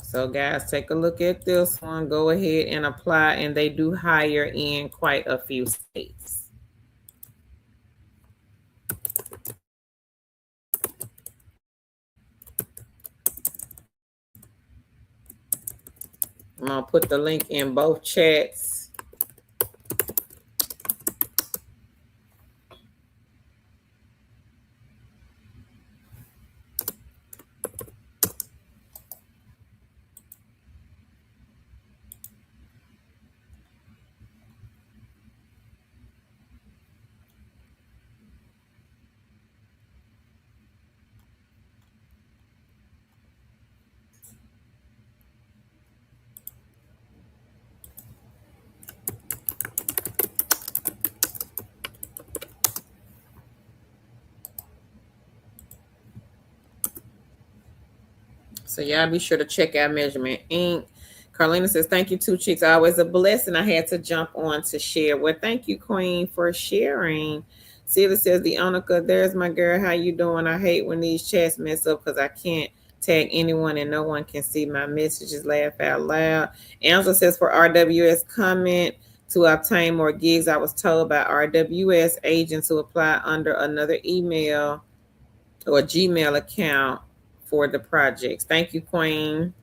So guys, take a look at this one. Go ahead and apply, and they do hire in quite a few states. I'm gonna put the link in both chats. So y'all be sure to check out Measurement Inc. Carlina says, thank you, Two Chicks. Always a blessing. I had to jump on to share. Well, thank you, Queen, for sharing. Celia says, the Onika, there's my girl. How you doing? I hate when these chats mess up because I can't tag anyone and no one can see my messages. Laugh out loud. Angela says, for RWS comment, to obtain more gigs, I was told by RWS agent to apply under another email or Gmail account for the projects. Thank you, Queen.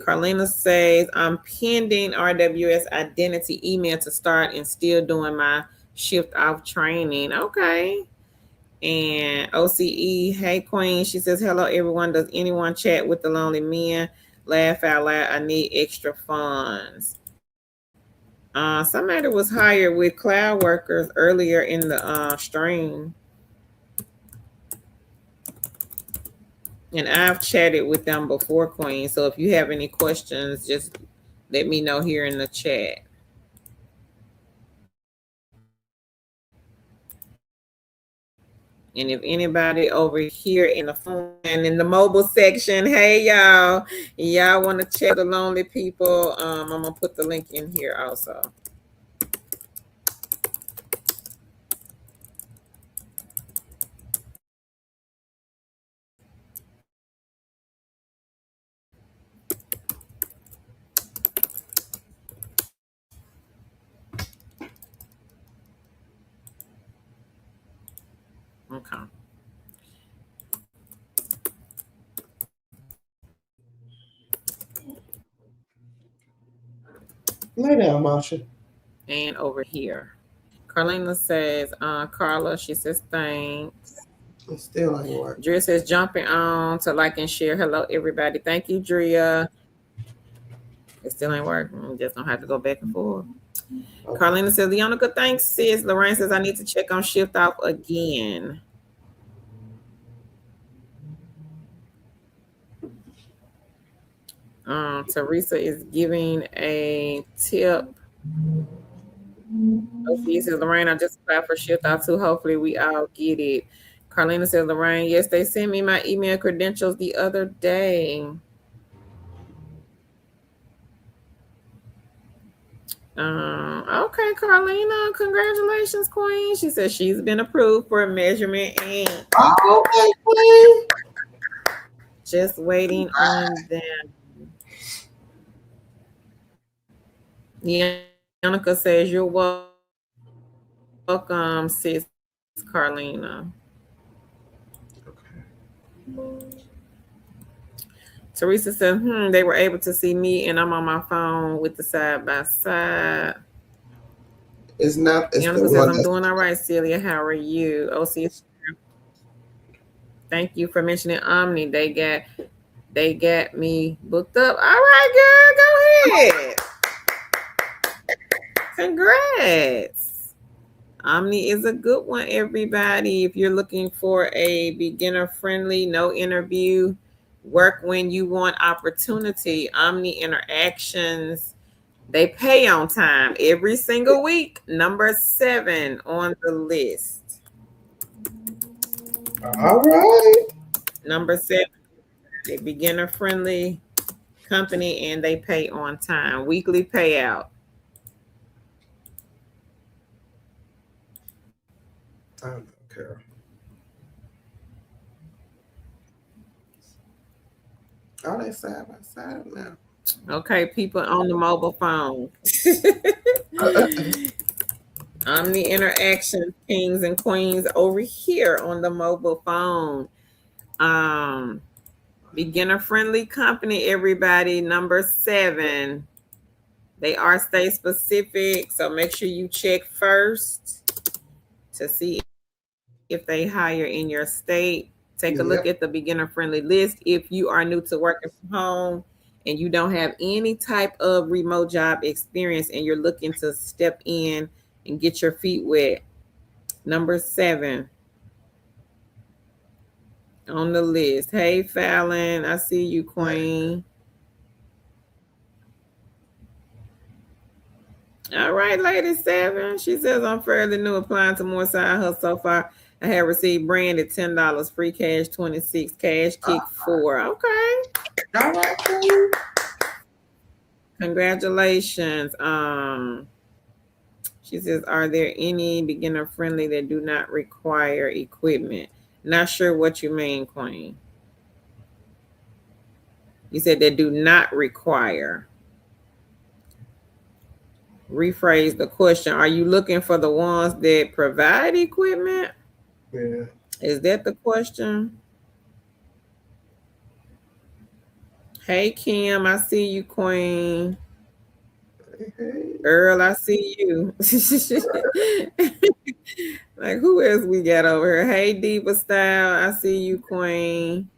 Carlina says, I'm pending RWS identity email to start and still doing my shift off training. Okay. And OCE, hey, Queen. She says, hello, everyone. Does anyone chat with the lonely men? Laugh out loud. I need extra funds. Somebody was hired with cloud workers earlier in the stream. And I've chatted with them before, Queen. So if you have any questions, just let me know here in the chat. And if anybody over here in the phone and in the mobile section, hey y'all want to chat the lonely people, I'm gonna put the link in here also. Okay. Lay down, Marsha. And over here. Carlina says, Carla, she says, thanks. It still ain't work. Drea says, jumping on to like and share. Hello, everybody. Thank you, Drea. It still ain't working. Just don't have to go back and forth. Okay. Carlina says, Leonica, thanks, sis. Lorraine says, I need to check on shift off again. Teresa is giving a tip. Sophie says, Lorraine, I just applied for shift off too. Hopefully we all get it. Carlina says, Lorraine, yes, they sent me my email credentials the other day. Okay, Carlina, congratulations, Queen. She says she's been approved for Measurement Inc. Okay, Queen. Just waiting on them. Yannicka says you're welcome, sis Carlina. Okay. Teresa said, they were able to see me and I'm on my phone with the side by side. It's not. It's Yannicka says, I'm doing all right, Celia. How are you? OC, thank you for mentioning Omni. They got me booked up. All right, girl, go ahead. Congrats. Omni is a good one, everybody. If you're looking for a beginner-friendly, no interview, work when you want opportunity, Omni Interactions, they pay on time every single week. Number 7 on the list. All right. Number 7, a beginner-friendly company, and they pay on time. Weekly payout. I don't care. Oh, they side by side now. Okay, people on the mobile phone. Omni Interaction kings and queens over here on the mobile phone. Beginner friendly company, everybody. Number 7. They are state specific, so make sure you check first to see if they hire in your state. Take a look at the beginner friendly list. If you are new to working from home and you don't have any type of remote job experience and you're looking to step in and get your feet wet, number 7 on the list. Hey, Fallon, I see you, Queen. All right, lady 7. She says, I'm fairly new, applying to more side hustle so far. I have received branded $10, free cash 26, cash kick 4. Okay. All right, Queen. Congratulations. She says, are there any beginner friendly that do not require equipment? Not sure what you mean, Queen. You said they do not require. Rephrase the question. Are you looking for the ones that provide equipment? Yeah. Is that the question? Hey, Kim, I see you, Queen. Hey. Earl, I see you. Like, who else we got over here? Hey, Diva Style, I see you, Queen.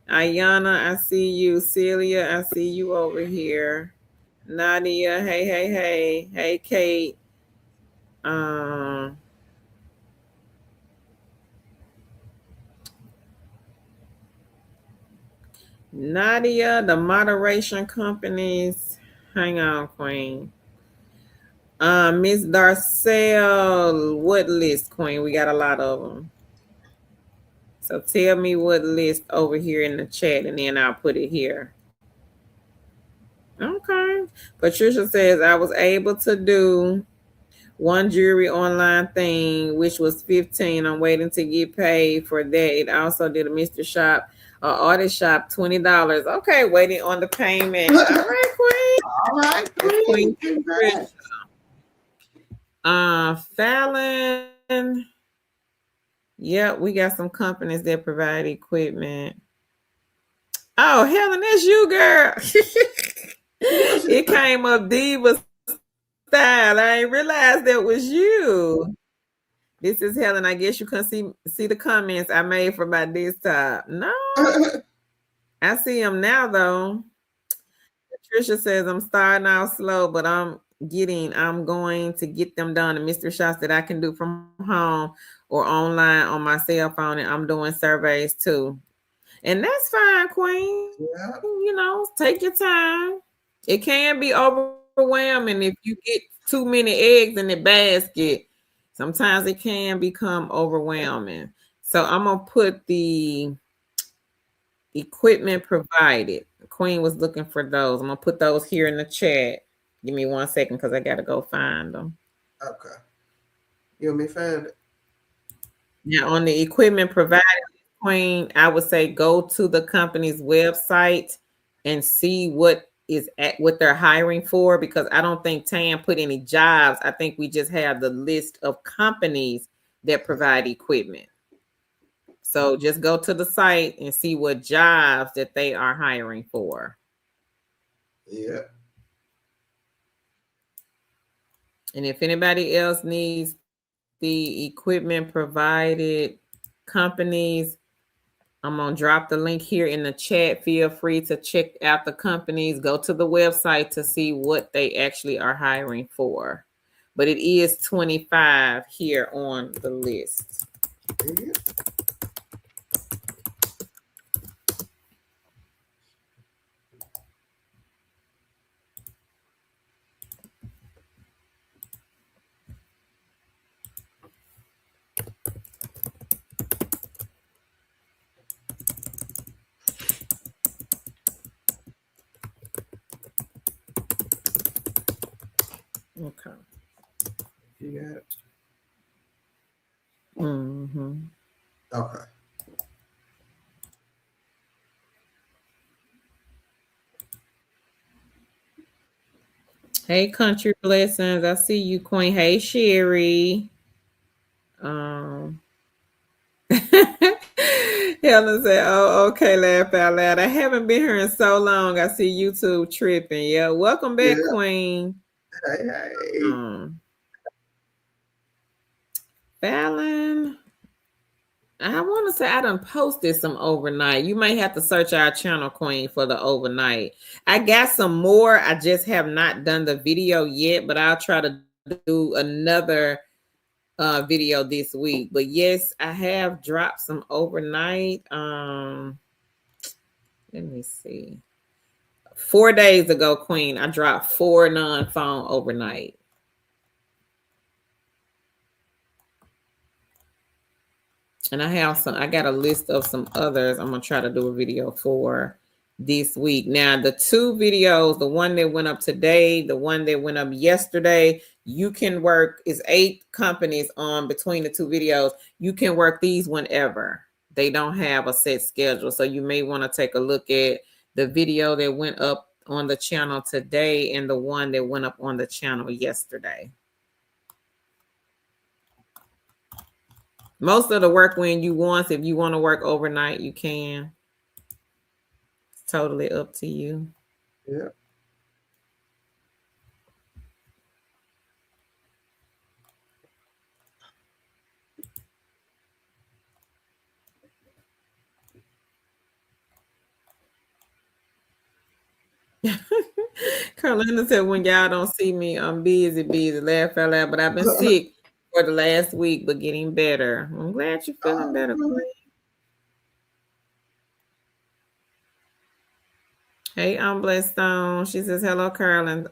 Ayana, I see you. Celia, I see you over here. Nadia, hey, hey, hey. Hey, Kate. Um, Nadia, the moderation companies. Hang on, Queen. Miss Darcel, what list, Queen? We got a lot of them. So tell me what list over here in the chat, and then I'll put it here. Okay. Patricia says I was able to do one jewelry online thing, which was 15. I'm waiting to get paid for that. It also did a mystery shop, artist shop, $20. Okay, waiting on the payment. All right, Queen. All right, Queen. Congrats. Fallon. Yep, we got some companies that provide equipment. Oh, Helen, that's you, girl. It came up Diva Style. I didn't realize that was you. This is Helen. I guess you can see the comments I made for my desktop. No, I see them now though. Patricia says I'm starting out slow, but I'm going to get them done. The mystery shots that I can do from home or online on my cell phone, and I'm doing surveys too. And that's fine, Queen. Yeah. You know, take your time. It can be overwhelming if you get too many eggs in the basket. Sometimes it can become overwhelming. So I'm gonna put the equipment provided. Queen was looking for those. I'm gonna put those here in the chat. Give me 1 second because I gotta go find them. Okay. You want me to find it? Now on the equipment provided, Queen, I would say go to the company's website and see what they're hiring for, because I don't think Tam put any jobs. I think we just have the list of companies that provide equipment. So just go to the site and see what jobs that they are hiring for. Yeah. And if anybody else needs the equipment provided companies, I'm going to drop the link here in the chat. Feel free to check out the companies. Go to the website to see what they actually are hiring for. But it is 25 here on the list. Yeah. Okay. You got it. Mm-hmm. Okay. Hey, Country Blessings. I see you, Queen. Hey, Sherry. Helen said, "Oh, okay, laugh out loud. I haven't been here in so long. I see YouTube tripping. Yeah, welcome back, Yeah. Queen. Hey. Fallon. I want to say I done posted some overnight. You may have to search our channel, Queen, for the overnight. I got some more. I just have not done the video yet, but I'll try to do another video this week. But yes, I have dropped some overnight. Let me see. 4 days ago, Queen, I dropped 4 non-phone overnight. And I got a list of some others I'm gonna try to do a video for this week. Now, the 2 videos, the one that went up today, the one that went up yesterday, you can work, is 8 companies on between the 2 videos. You can work these whenever. They don't have a set schedule. So you may want to take a look at the video that went up on the channel today and the one that went up on the channel yesterday. Most of the work when you want, if you want to work overnight, you can. It's totally up to you. Yeah. Carlina said, when y'all don't see me, I'm busy. Laugh out loud. But I've been sick for the last week, but getting better. I'm glad you're feeling better, Queen. Hey, I'm Blessed Stone. She says, hello, Carolyn,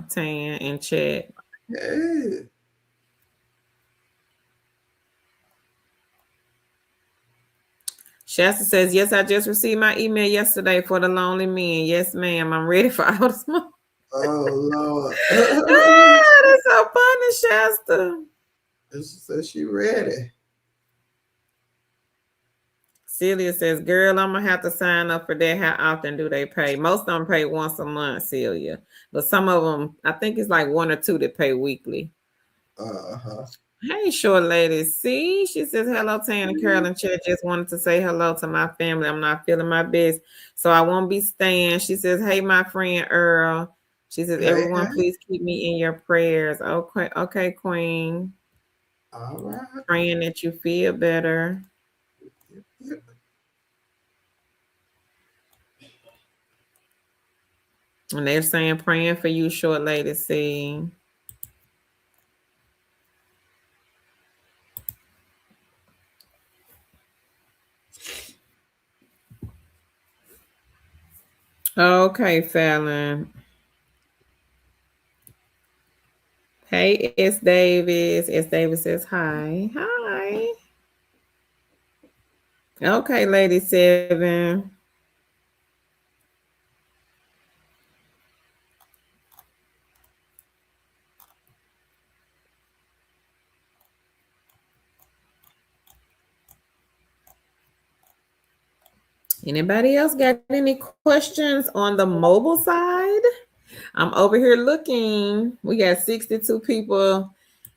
Tan, in chat. Hey. Shasta says, yes, I just received my email yesterday for the lonely men. Yes, ma'am. I'm ready for all the smoke. Oh, Lord. That's so funny, Shasta. She says she ready. Celia says, girl, I'm going to have to sign up for that. How often do they pay? Most of them pay once a month, Celia. But some of them, I think it's like 1 or 2 that pay weekly. Uh-huh. Hey, short lady. See, she says, hello, Tan and Carolyn. Chat just wanted to say hello to my family. I'm not feeling my best, so I won't be staying. She says, hey, my friend Earl. She says, everyone, please keep me in your prayers. Okay, Queen. All right. Praying that you feel better. Yep. And they're saying praying for you, short lady. See. Okay, Fallon. Hey, S. Davis. S. Davis says hi. Hi. Okay, Lady 7. Anybody else got any questions on the mobile side? I'm over here looking. We got 62 people.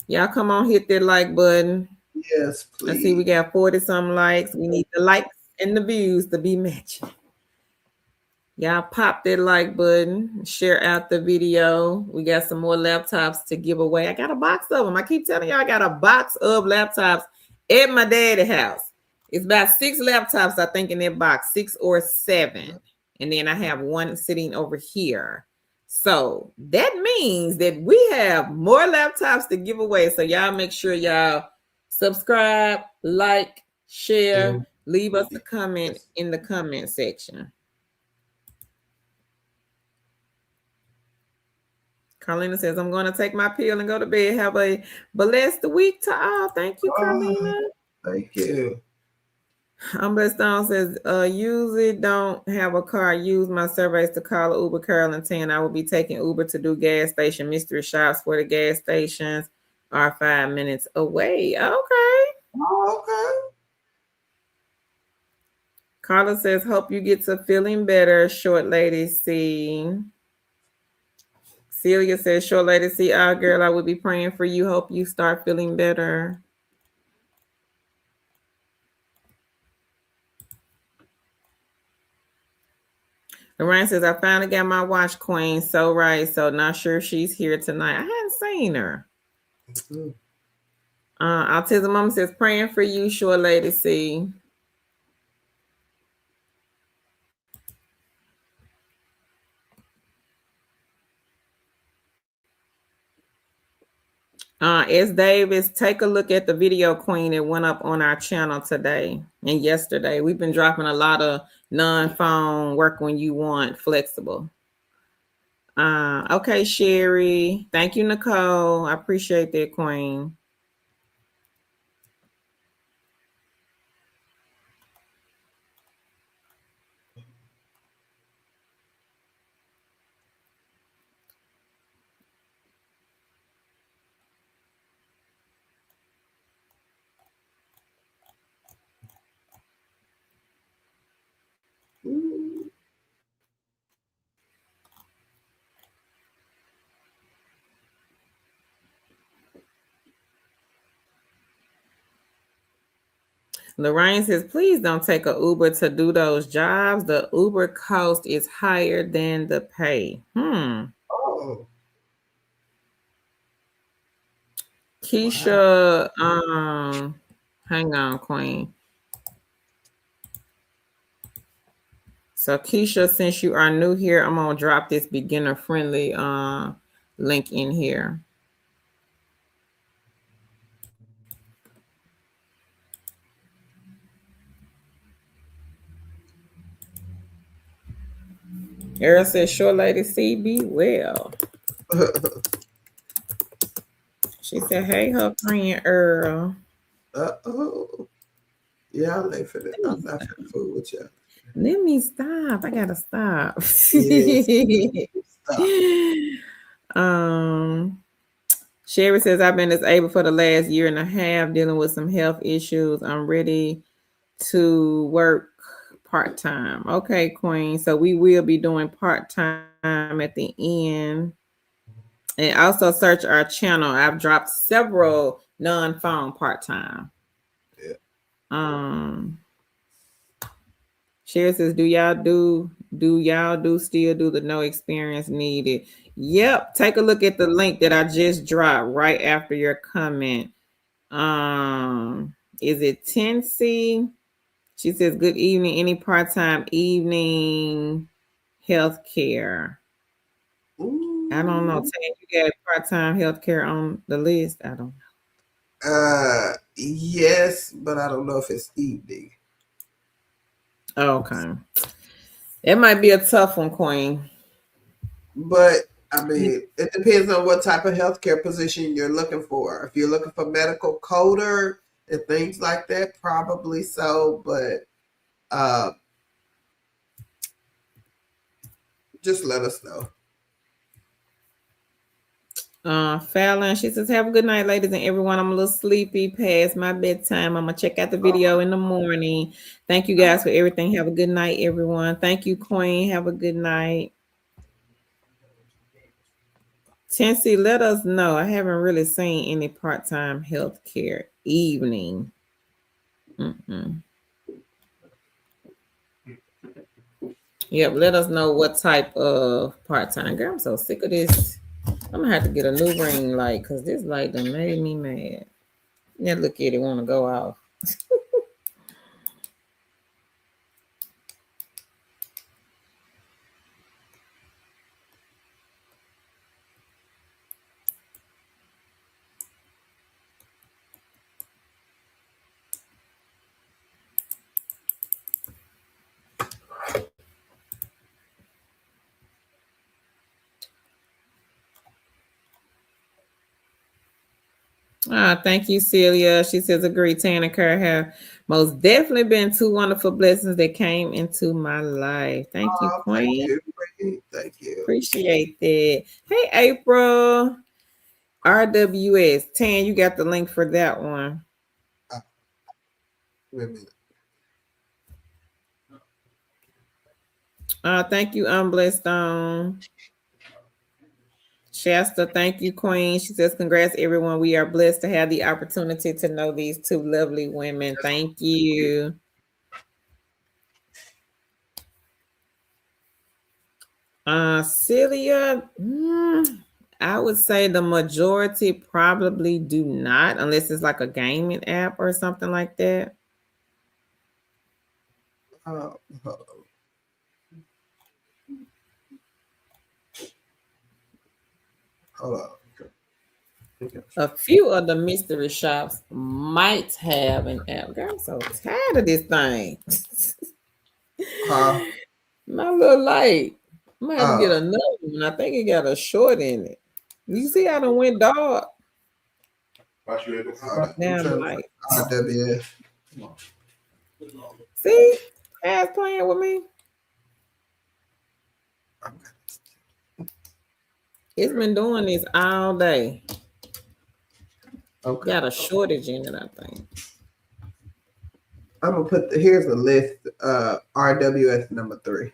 Y'all come on, hit that like button. Yes, please. I see we got 40-some likes. We need the likes and the views to be matching. Y'all pop that like button, share out the video. We got some more laptops to give away. I got a box of them. I keep telling y'all I got a box of laptops at my daddy's house. It's about 6 laptops, I think, in that box, 6 or 7. And then I have one sitting over here. So that means that we have more laptops to give away. So y'all make sure y'all subscribe, like, share, leave us a comment in the comment section. Carlina says, I'm going to take my pill and go to bed. Have a blessed week to all. Thank you, Carlina. Thank you. I'm Blessed Stone says, usually don't have a car. Use my surveys to call Uber. Carolyn 10. I will be taking Uber to do gas station mystery shops where the gas stations are 5 minutes away. Okay. Okay. Carla says, hope you get to feeling better, short lady C. Celia says, short lady C, girl, I will be praying for you. Hope you start feeling better. Lorraine says, I finally got my watch, Queen. So right. So not sure she's here tonight. I hadn't seen her. Mm-hmm. Autism Mama says, praying for you, short lady C. S. Davis, take a look at the video, Queen. It went up on our channel today and yesterday. We've been dropping a lot of non-phone work when you want flexible. Okay, Sherry. Thank you, Nicole. I appreciate that, Queen. Lorraine says, please don't take a Uber to do those jobs. The Uber cost is higher than the pay. Oh. Keisha, hang on, Queen. So Keisha, since you are new here, I'm gonna drop this beginner friendly link in here. Earl says, sure, Lady C, be well. She said, hey, her friend Earl. Uh-oh. Yeah, I'm late for that. I'm not for the food with you. Let me stop. I gotta stop. Yes. Stop. Sherry says, I've been disabled for the last year and a half dealing with some health issues. I'm ready to work part-time. Okay, Queen. So we will be doing part-time at the end. And also search our channel. I've dropped several non-phone part-time. Yeah. Sherry says, do y'all still do the no experience needed? Yep. Take a look at the link that I just dropped right after your comment. Is it Tennessee? She says, good evening. Any part-time evening healthcare? I don't know. Tan, you got part-time healthcare on the list? I don't know. Yes, but I don't know if it's evening. Okay. It might be a tough one, Queen. But I mean, it depends on what type of healthcare position you're looking for. If you're looking for medical coder and things like that, probably so. But just let us know. Fallon, she says, have a good night, ladies and everyone. I'm a little sleepy past my bedtime. I'm gonna check out the video in the morning. Thank you guys for everything. Have a good night, everyone. Thank you, Queen. Have a good night. Tennessee, let us know. I haven't really seen any part-time healthcare evening. Yep, let us know what type of part-time. Girl, I'm so sick of this. I'm gonna have to get a new ring light because this light done made me mad. Yeah, look at it, want to go off. Thank you, Celia. She says, agree, Tan and Kerr have most definitely been two wonderful blessings that came into my life. Thank you, Queen. Thank you. Appreciate that. Hey, April. RWS. Tan, you got the link for that one. Wait a minute. Thank you, Unblessed Stone. Shasta, thank you, Queen. She says, congrats, everyone. We are blessed to have the opportunity to know these two lovely women. Thank you. Celia, I would say the majority probably do not, unless it's like a gaming app or something like that. Hold on. A few of the mystery shops might have an app. Girl, I'm so tired of this thing. My little light. I might have to get another one. I think it got a short in it. You see how it went dark? Damn light. See? Ass playing with me. It's been doing this all day. Okay. Got a shortage in it, I think. I'm gonna put here's a list. RWS number 3.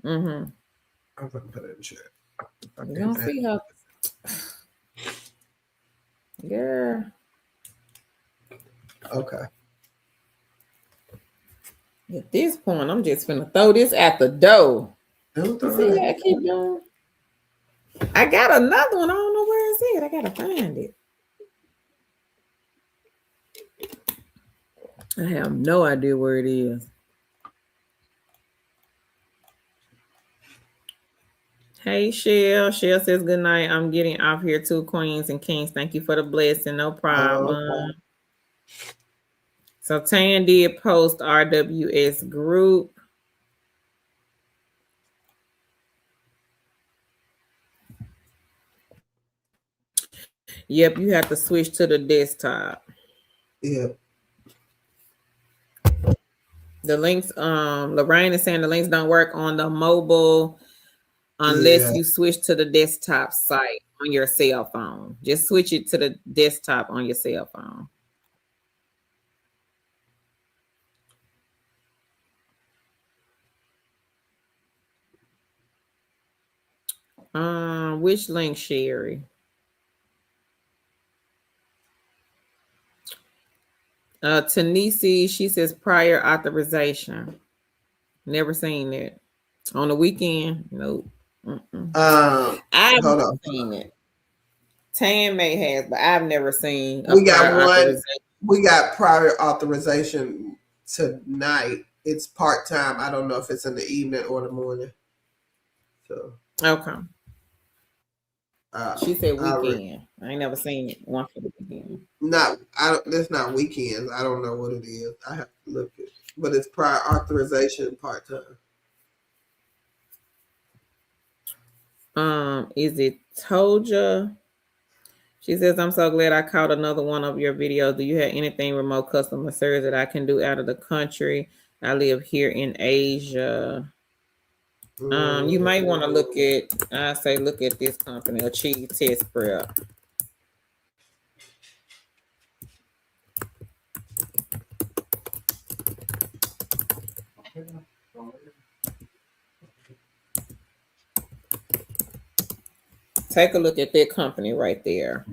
Mm-hmm. I'm gonna put it in chat. You don't see her. Yeah. Okay. At this point, I'm just gonna throw this at the door. Don't You throw see it. how I keep doing? I got another one. I don't know where it's at. I gotta find it. I have no idea where it is. Hey, Shell. Shell says good night. I'm getting off here too, Queens and Kings. Thank you for the blessing. No problem. Okay. So Tan did post RWS group. Yep, you have to switch to the desktop. Yep. The links, Lorraine is saying the links don't work on the mobile unless you switch to the desktop site on your cell phone. Just switch it to the desktop on your cell phone. Which link, Sherry? Tanisi, she says prior authorization. Never seen it. On the weekend, nope. I've Hold on. seen it. Tan may have, but I've never seen a We got prior one. authorization. We got prior authorization tonight. It's part time. I don't know if it's in the evening or the morning. So Okay. She said weekend. I ain't never seen it. One for the weekend. That's not weekends. I don't know what it is. I have to look it. But it's prior authorization part time. Is it Toja? She says, I'm so glad I caught another one of your videos. Do you have anything remote customer service that I can do out of the country? I live here in Asia. You might want to look at this company, Achieve Test Prep. Take a look at that company right there.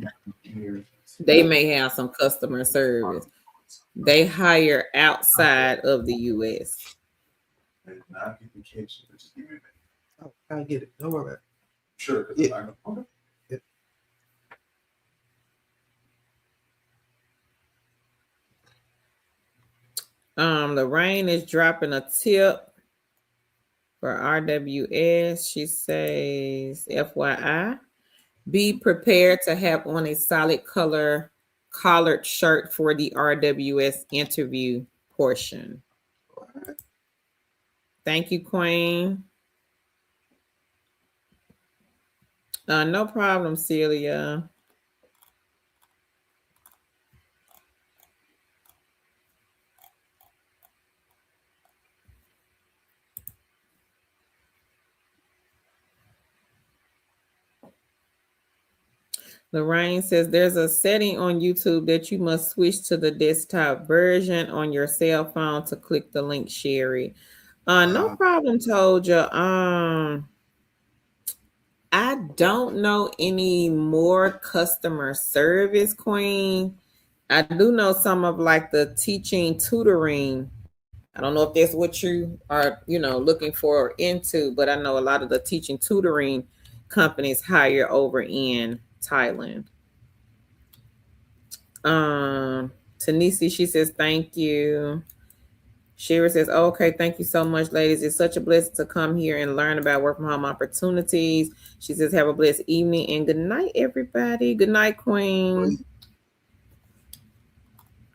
They may have some customer service. They hire outside of the U.S. Oh, I get it. Don't worry about it. Sure. Yeah. Lorraine is dropping a tip for RWS. She says, FYI, be prepared to have on a solid color collared shirt for the RWS interview portion. Thank you, Queen. No problem, Celia. Lorraine says there's a setting on YouTube that you must switch to the desktop version on your cell phone to click the link, Sherry. No problem, told you. I don't know any more customer service, Queen. I do know some of like the teaching tutoring. I don't know if that's what you are, looking for into, but I know a lot of the teaching tutoring companies hire over in Thailand. Tanisi, she says, thank you. Shira says, oh, okay, thank you so much, ladies. It's such a blessing to come here and learn about work from home opportunities. She says, have a blessed evening and good night, everybody. Good night, Queen.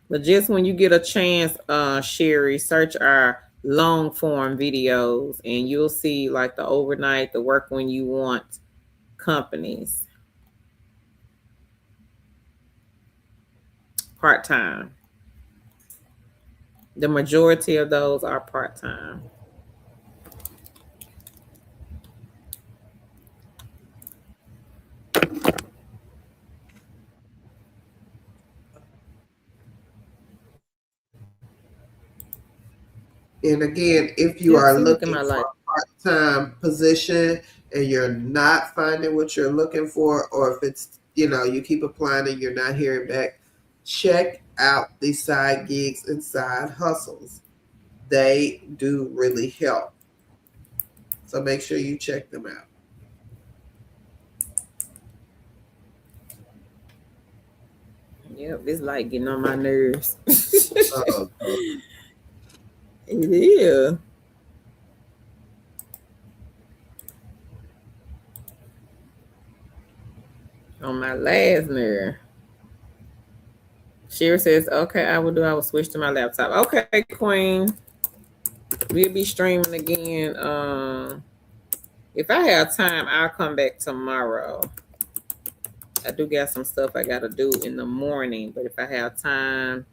But just when you get a chance, Sherry, search our long form videos and you'll see like the overnight, the work when you want companies. Part-time. The majority of those are part-time. And again, if you are looking for a part-time position and you're not finding what you're looking for, or if it's, you keep applying and you're not hearing back, check out the side gigs and side hustles. They do really help. So make sure you check them out. Yep, it's like getting on my nerves. Oh, it is. On my last nerve. Shira says, okay, I will switch to my laptop. Okay, Queen. We'll be streaming again. If I have time, I'll come back tomorrow. I do got some stuff I got to do in the morning, but if I have time,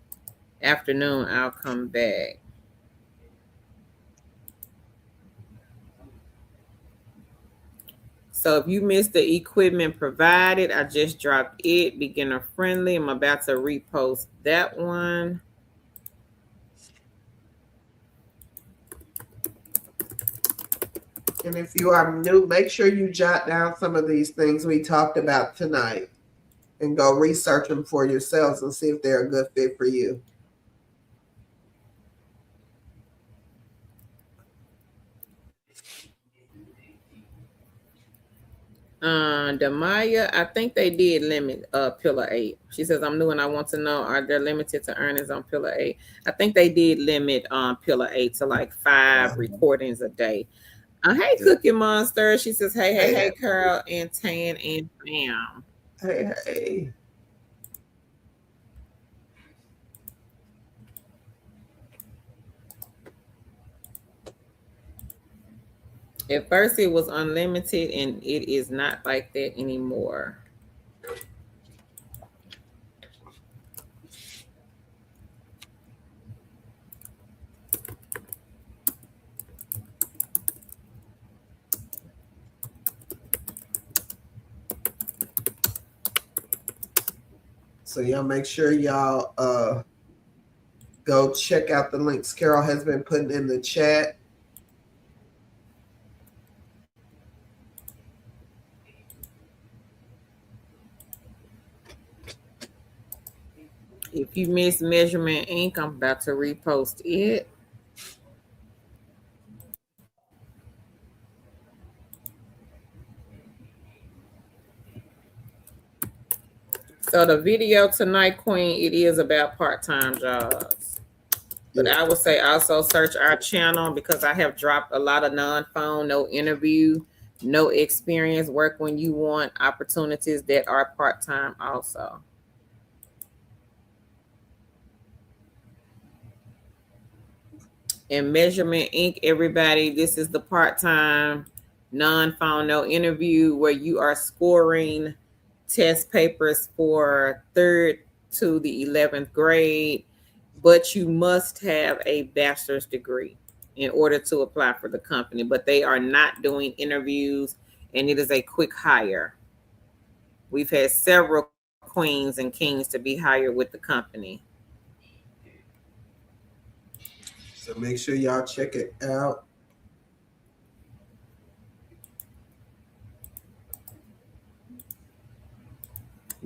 afternoon, I'll come back. So if you missed the equipment provided, I just dropped it, beginner friendly. I'm about to repost that one. and if you are new, make sure you jot down some of these things we talked about tonight and go research them for yourselves and see if they're a good fit for you. Demaya, I think they did limit Pillar 8. She says, I'm new and I want to know, are they limited to earnings on Pillar 8? I think they did limit Pillar 8 to like 5 recordings a day. Hey, Cookie Monster. She says, hey, Carl and Tan and Bam. Hey. At first, it was unlimited, and it is not like that anymore. So y'all make sure y'all go check out the links Carol has been putting in the chat. If you missed Measurement Inc., I'm about to repost it. So the video tonight, Queen, it is about part-time jobs. But I would say also search our channel because I have dropped a lot of non-phone, no interview, no experience work when you want opportunities that are part-time also. And Measurement Inc., everybody, this is the part-time, non-phone, no interview where you are scoring test papers for 3rd to the 11th grade, but you must have a bachelor's degree in order to apply for the company. But they are not doing interviews, and it is a quick hire. We've had several queens and kings to be hired with the company. So make sure y'all check it out.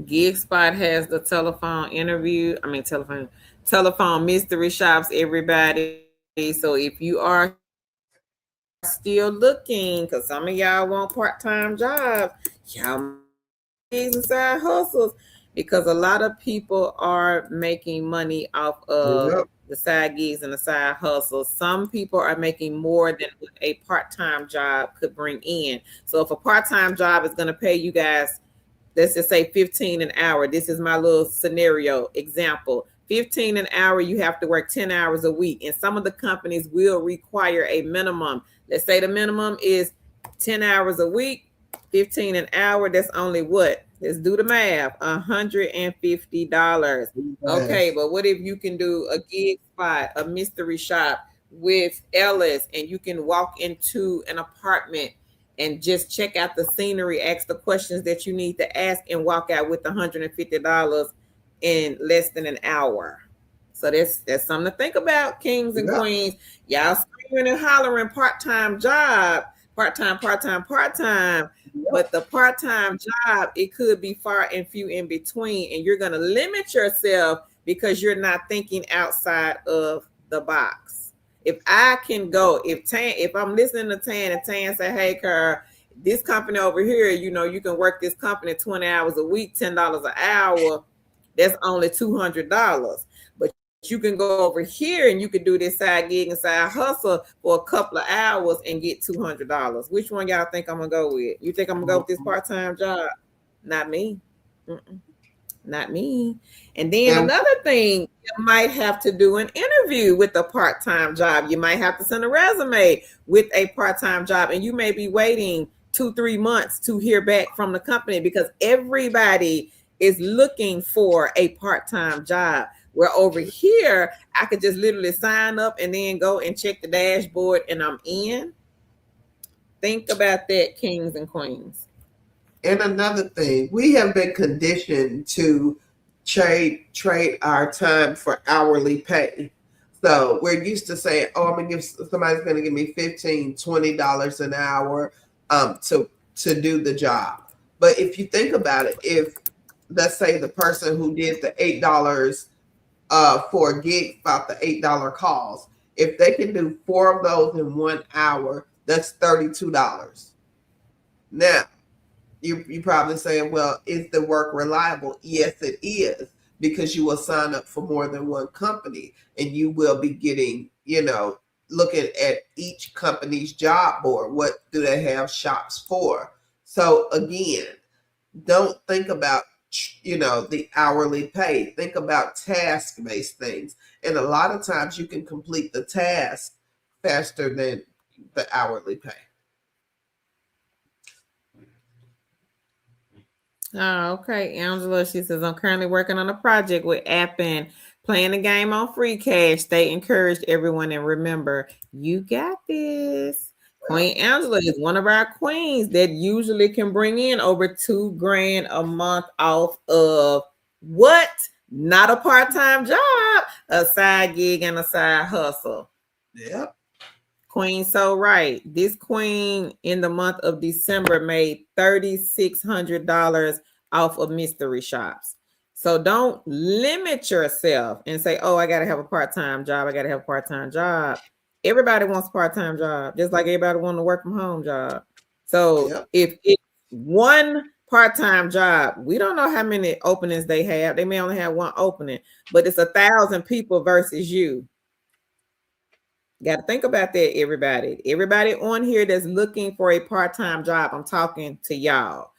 GigSpot has the telephone mystery shops, everybody. So if you are still looking, because some of y'all want part-time jobs, y'all these side hustles, because a lot of people are making money off of the side gigs and the side hustles. Some people are making more than what a part-time job could bring in. So if a part-time job is going to pay you guys, let's just say 15 an hour. This is my little scenario example. 15 an hour, you have to work 10 hours a week. And some of the companies will require a minimum. Let's say the minimum is 10 hours a week, 15 an hour. That's only what? Let's do the math. $150. Okay, but what if you can do a gig spot, a mystery shop with Ellis, and you can walk into an apartment and just check out the scenery, ask the questions that you need to ask, and walk out with $150 in less than an hour. So that's something to think about, kings and Yep. queens. Y'all screaming and hollering part-time job, part-time, part-time, part-time. Yep. But the part-time job, it could be far and few in between, and you're gonna limit yourself because you're not thinking outside of the box. If I can go, if I'm listening to Tan and Tan say, hey, Carl, this company over here, you can work this company 20 hours a week, $10 an hour. That's only $200. But you can go over here and you can do this side gig and side hustle for a couple of hours and get $200. Which one y'all think I'm gonna go with? You think I'm gonna go with this part-time job? Not me. Mm-mm. Not me. And then another thing, you might have to do an interview with a part-time job. You might have to send a resume with a part-time job, and you may be waiting 2-3 months to hear back from the company because everybody is looking for a part-time job. Where over here, I could just literally sign up and then go and check the dashboard and I'm in. Think about that, kings and queens. And another thing, we have been conditioned to trade our time for hourly pay. So we're used to saying, oh, somebody's gonna give me $15, $20 an hour to do the job. But if you think about it, if let's say the person who did the $8 for a gig about the $8 calls, if they can do 4 of those in 1 hour, that's $32. Now, you probably saying, well, is the work reliable? Yes, it is, because you will sign up for more than one company and you will be getting, looking at each company's job board. What do they have shops for? So again, don't think about the hourly pay. Think about task-based things. And a lot of times you can complete the task faster than the hourly pay. Oh, okay. Angela, she says, I'm currently working on a project with Appen, playing the game on free cash. Stay encouraged, everyone, and remember, you got this. Queen Angela is one of our queens that usually can bring in over $2,000 a month off of what? Not a part-time job, a side gig and a side hustle. Yep. Queen, so right. This queen in the month of December made $3,600 off of mystery shops. So don't limit yourself and say, oh, I got to have a part-time job. I got to have a part-time job. Everybody wants a part-time job, just like everybody wants to work from home job. So if it's one part-time job, we don't know how many openings they have. They may only have one opening, but it's 1,000 people versus you. Got to think about that, everybody. Everybody on here that's looking for a part-time job, I'm talking to y'all.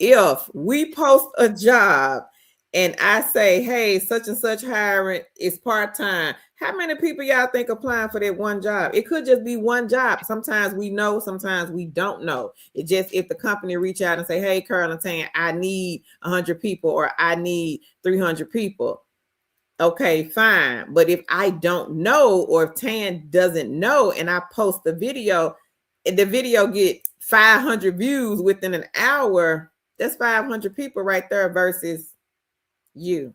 If we post a job and I say, hey, such and such hiring is part-time, how many people y'all think applying for that one job? It could just be one job. Sometimes we know, sometimes we don't know. It just, if the company reach out and say, hey, Carl and Tan, I need 100 people or I need 300 people. Okay, fine. But if I don't know, or if Tan doesn't know, and I post the video, and the video get 500 views within an hour, that's 500 people right there versus you.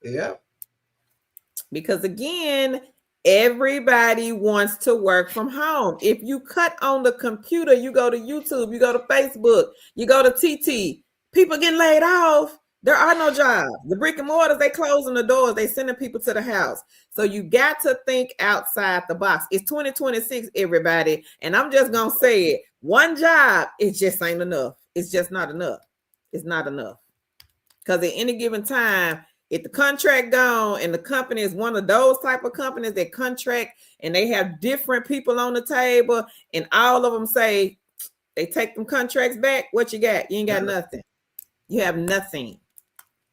Yeah. Because again, everybody wants to work from home. If you cut on the computer, you go to YouTube, you go to Facebook, you go to TT, people getting laid off. There are no jobs. The brick and mortars, they closing the doors. They sending people to the house. So you got to think outside the box. It's 2026, everybody. And I'm just going to say it. One job, it just ain't enough. It's just not enough. It's not enough. Because at any given time, if the contract gone and the company is one of those type of companies that contract and they have different people on the table and all of them say they take them contracts back, what you got? You ain't got nothing. You have nothing.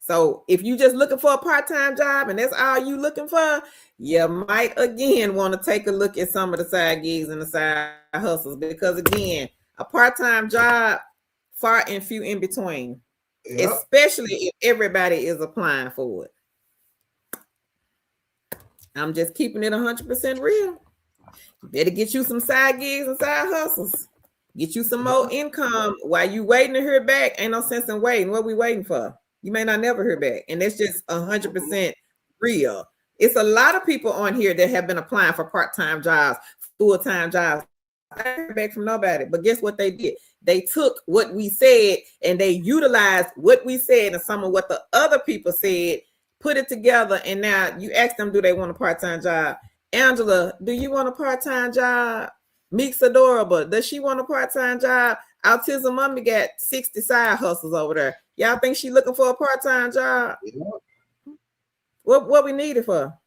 So if you just looking for a part-time job and that's all you looking for, you might again want to take a look at some of the side gigs and the side hustles, because again, a part-time job, far and few in between, especially if everybody is applying for it. I'm just keeping it 100% real. You better get you some side gigs and side hustles. Get you some more income while you waiting to hear back. Ain't no sense in waiting. What we waiting for? You may not never hear back. And that's just 100% real. It's a lot of people on here that have been applying for part-time jobs, full-time jobs. I didn't hear back from nobody. But guess what they did? They took what we said and they utilized what we said and some of what the other people said, put it together, and now you ask them, do they want a part-time job? Angela, do you want a part-time job? Meek's adorable. Does she want a part-time job? Autism Mommy got 60 side hustles over there. Y'all think she looking for a part-time job? Yeah. What we need it for?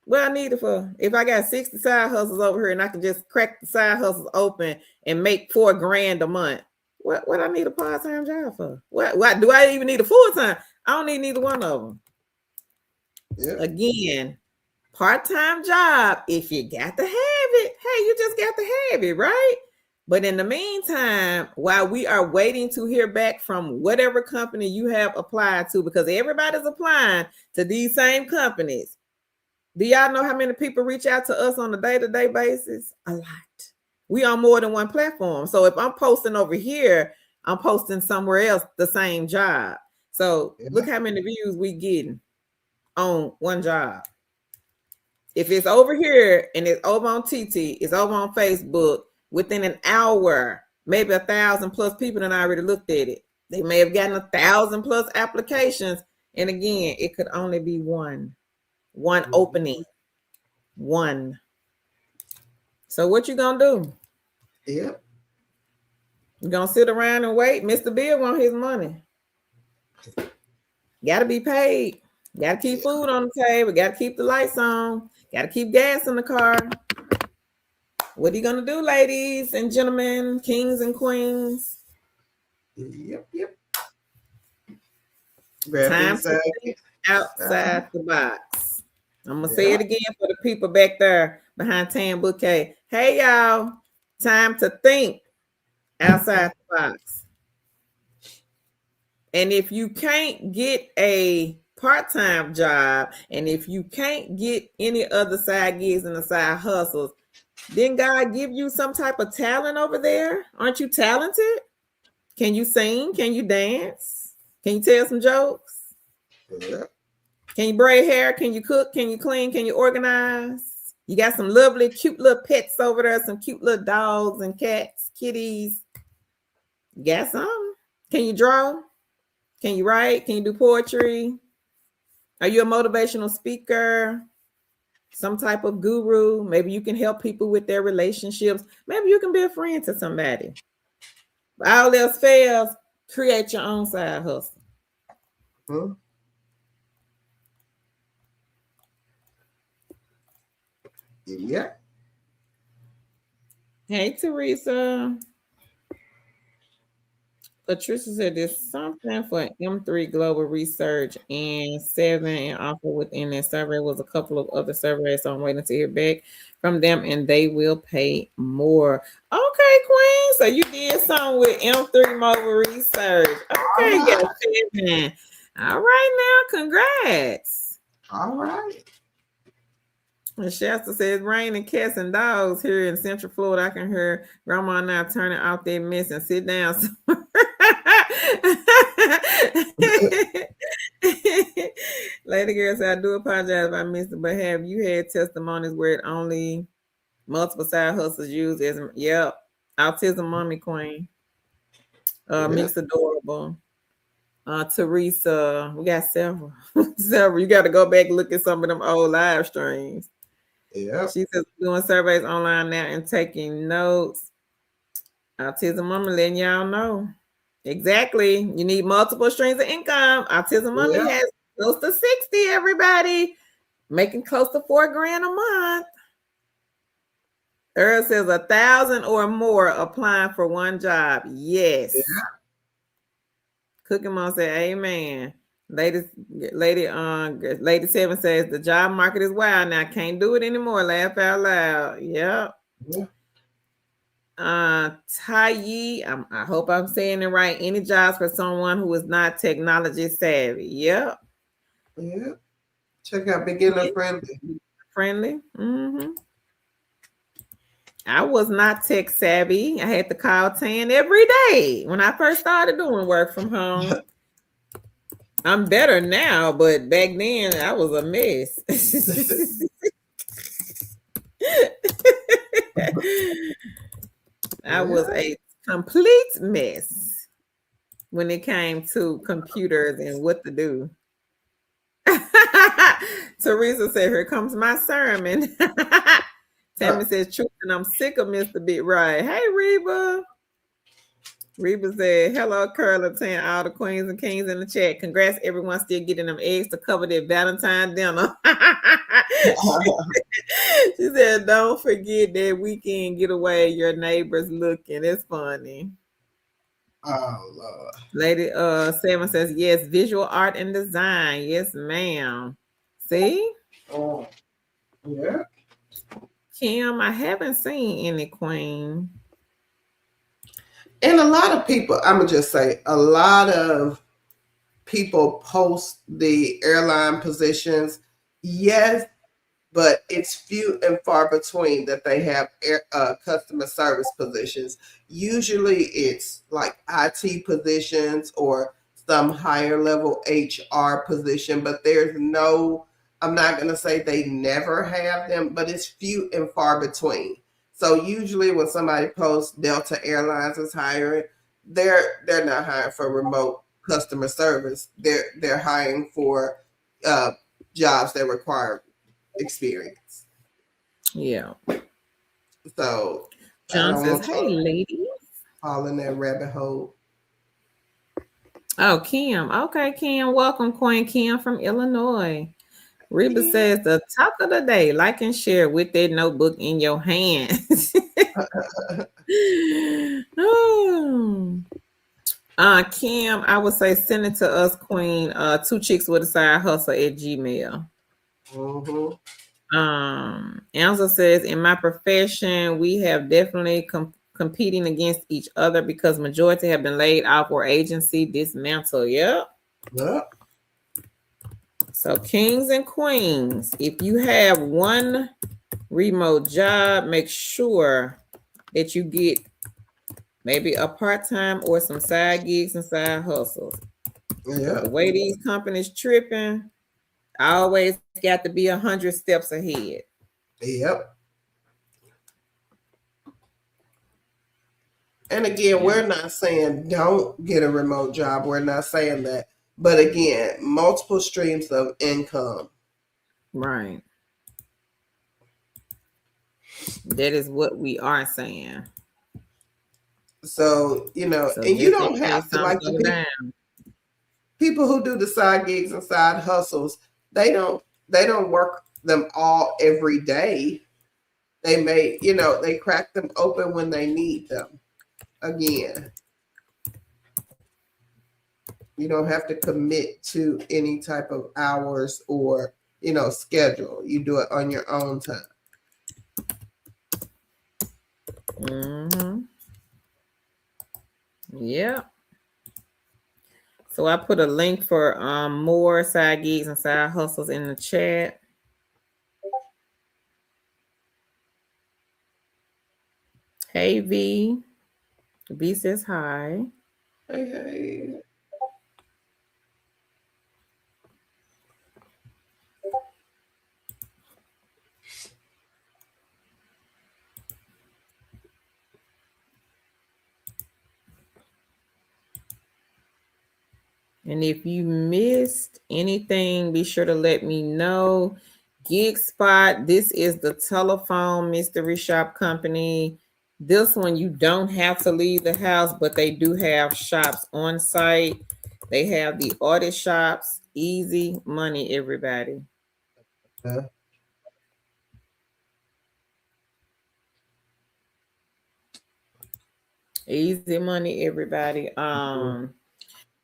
What I need it for? If I got 60 side hustles over here and I can just crack the side hustles open and make $4,000 a month, what I need a part-time job for? What do I even need a full-time? I don't need neither one of them. Yeah. Again, part-time job, if you got to have it, hey, you just got to have it, right? But in the meantime, while we are waiting to hear back from whatever company you have applied to, because everybody's applying to these same companies, do y'all know how many people reach out to us on a day-to-day basis? A lot. We on more than one platform. So if I'm posting over here, I'm posting somewhere else the same job. So look how many views we getting on one job. If it's over here and it's over on TT, it's over on Facebook, within an hour, maybe 1,000 plus people that already looked at it. They may have gotten 1,000 plus applications. And again, it could only be one opening. One. So what you gonna do? Yeah. You gonna sit around and wait? Mr. Bill want his money. Gotta be paid. Gotta keep food on the table. Gotta keep the lights on. Gotta keep gas in the car. What are you gonna do, ladies and gentlemen, kings and queens? Yep. Time to think outside the box. I'm gonna say it again for the people back there behind Tan Bouquet. Hey y'all, time to think outside the box. And if you can't get a part-time job, and if you can't get any other side gigs and the side hustles, didn't God give you some type of talent over there? Aren't you talented? Can you sing? Can you dance? Can you tell some jokes? Yeah. Can you braid hair? Can you cook? Can you clean? Can you organize? You got some lovely, cute little pets over there, some cute little dogs and cats, kitties. You got some? Can you draw? Can you write? Can you do poetry? Are you a motivational speaker? Some type of guru? Maybe you can help people with their relationships. Maybe you can be a friend to somebody. If all else fails, create your own side hustle. Huh? Yeah. Hey, Teresa. Patricia said there's something for M3 Global Research and 7 and offer within that survey was a couple of other surveys. So I'm waiting to hear back from them and they will pay more. Okay, Queen. So you did something with M3 Mobile Research. Okay, got 7. All right now, congrats. All right. And Shasta says, rain and cats and dogs here in Central Florida. I can hear grandma now turning out their mess and sit down. Lady girl said, I do apologize if I missed it, but have you had testimonies where it only multiple side hustles used as, yep, Autism Mommy Queen, Mix Adorable, Teresa, we got several. You got to go back and look at some of them old live streams. Yeah. She says doing surveys online now and taking notes. Autism Mommy letting y'all know. Exactly. You need multiple streams of income. Autism Mommy has close to 60, everybody. Making close to $4,000 a month. Earl says 1,000 or more applying for one job. Yes. Yeah. Cookie Mom said, amen. Lady 7 says the job market is wild now. Can't do it anymore. Laugh out loud. Yep. Tayi, I hope I'm saying it right. Any jobs for someone who is not technology savvy. Yep. Yeah. Check out Beginner Friendly. Friendly. Mm-hmm. I was not tech savvy. I had to call Tan every day when I first started doing work from home. I'm better now, but back then I was a mess. I was Yeah. a complete mess when it came to computers and what to do. Teresa said, "Here comes my sermon." Tammy says, "Truth, and I'm sick of Mr. Big Right." Hey, Reba. Reba said, "Hello, Curler, Tan, all the queens and kings in the chat. Congrats, everyone still getting them eggs to cover their Valentine dinner." She said, "Don't forget that weekend getaway. Your neighbors looking. It's funny." Oh Lord. Lady Seven says, "Yes, visual art and design. Yes, ma'am." See? Oh, yeah. Kim, I haven't seen any queen. And a lot of people, I'm gonna just say, a lot of people post the airline positions. Yes, but it's few and far between that they have customer service positions. Usually it's like IT positions or some higher level HR position, but there's no, I'm not going to say they never have them, but it's few and far between. So usually when somebody posts Delta Airlines is hiring, they're not hiring for remote customer service. They're hiring for uh, jobs that require experience. Yeah. So I John don't says, want "Hey, y'all to ladies." fall in that rabbit hole. Oh, Kim. Okay, Kim. Welcome, Queen Kim from Illinois. Reba Yeah. says, "The talk of the day, like and share with that notebook in your hands." Oh. Kim, I would say send it to us, Queen. Two chicks with a side hustle at Gmail. Mm-hmm. Ansel says, "In my profession, we have definitely competing against each other because majority have been laid off or agency dismantled." Yep. Yep. So kings and queens, if you have one remote job, make sure that you get maybe a part-time or some side gigs and side hustles. Because the Yep. way these companies tripping, I always got to be 100 steps ahead. Yep. And again, Yeah. we're not saying don't get a remote job. We're not saying that. But again, multiple streams of income. Right. That is what we are saying. So, So and you just in don't case have to something like the go down. people who do the side gigs and side hustles, they don't work them all every day. They may, they crack them open when they need them. Again, you don't have to commit to any type of hours or, schedule. You do it on your own time. Mm-hmm. Yeah. So I put a link for more side gigs and side hustles in the chat. Hey V. V says hi. Hey, hey. And if you missed anything, be sure to let me know. Gig Spot, this is the telephone mystery shop company. This one, you don't have to leave the house, but they do have shops on site. They have the audit shops. Easy money, everybody. Uh, Easy money, everybody.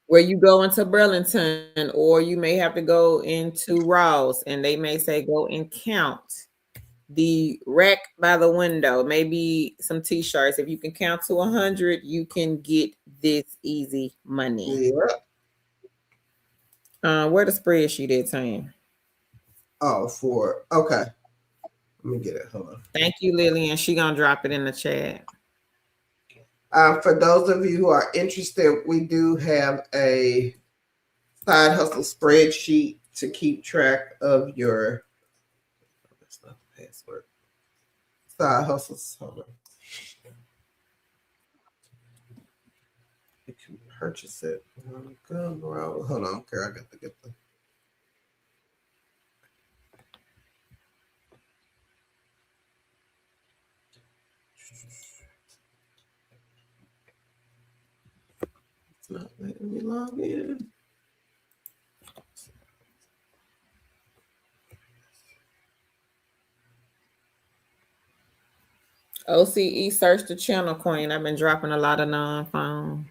Where you go into Burlington, or you may have to go into Ross, and they may say go and count the rack by the window, maybe some t-shirts. If you can count to 100, you can get this easy money. yeah. Where the spreadsheet at, Tam? Oh, okay. Let me get it. Hold on. Thank you, Lillian. She gonna drop it in the chat. For those of you who are interested, we do have a side hustle spreadsheet to keep track of your, that's not the password, side hustles. Hold on. You can purchase it. Hold on, girl. I got to get the. It's not letting me log in. OCE search the channel, Queen. I've been dropping a lot of non-phone.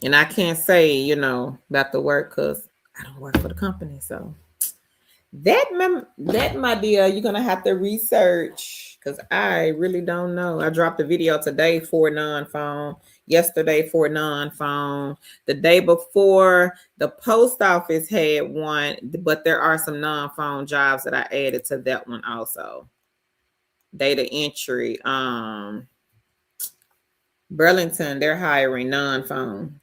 And I can't say, about the work because I don't work for the company. So that, my dear, you're going to have to research because I really don't know. I dropped a video today for non-phone, yesterday for non-phone. The day before, the post office had one, but there are some non-phone jobs that I added to that one also. Data entry. Burlington, they're hiring non-phone.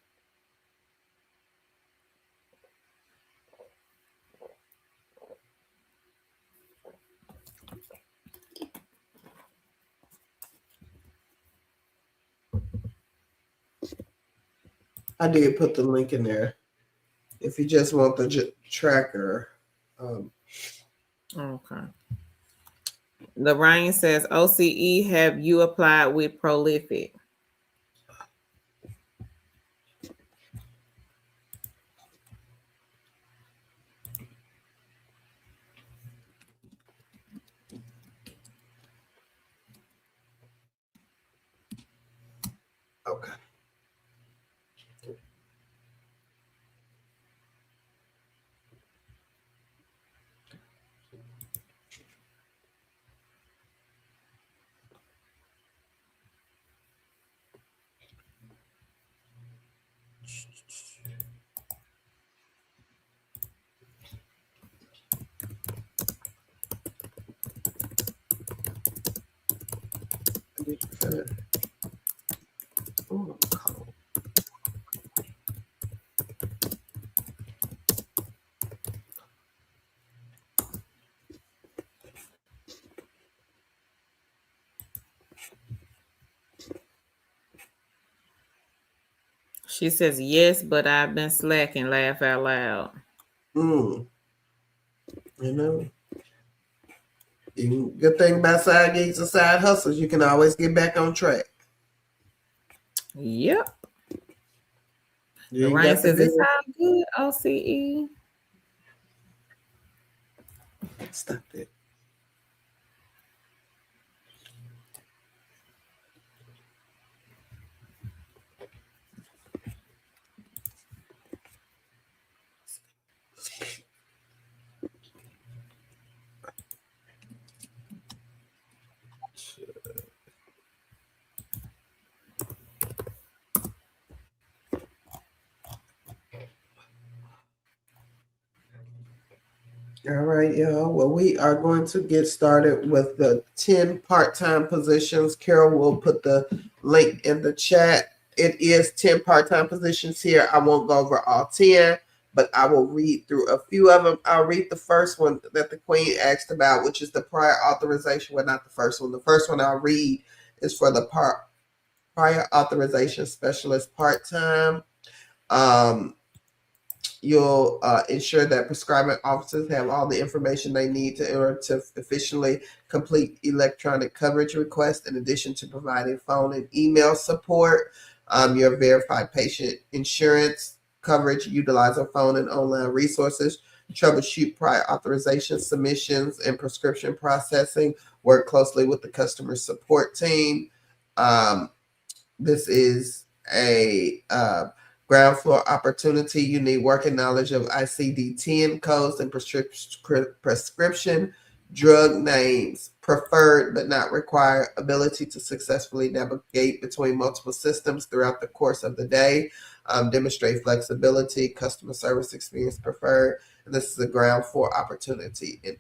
I did put the link in there. If you just want the tracker. Okay. Lorraine says, OCE, have you applied with Prolific? Okay. She says, yes, but I've been slacking, laugh out loud. You know, good thing about side gigs and side hustles, you can always get back on track. Yep. Ryan says, it's all good, OCE. Stop it. All right, y'all. Well, we are going to get started with the 10 part-time positions. Carol will put the link in the chat. It is 10 part-time positions here. I won't go over all 10, but I will read through a few of them. I'll read the first one that the Queen asked about, which is the prior authorization. Well, not the first one. The first one I'll read is for the prior authorization specialist part-time. You'll ensure that prescribing officers have all the information they need in order to efficiently complete electronic coverage requests, in addition to providing phone and email support. Your verified patient insurance coverage, utilizing phone and online resources, troubleshoot prior authorization submissions and prescription processing, work closely with the customer support team. This is a ground floor opportunity. You need working knowledge of ICD-10 codes and prescription drug names, preferred but not required, ability to successfully navigate between multiple systems throughout the course of the day, demonstrate flexibility, customer service experience preferred. And this is a ground floor opportunity in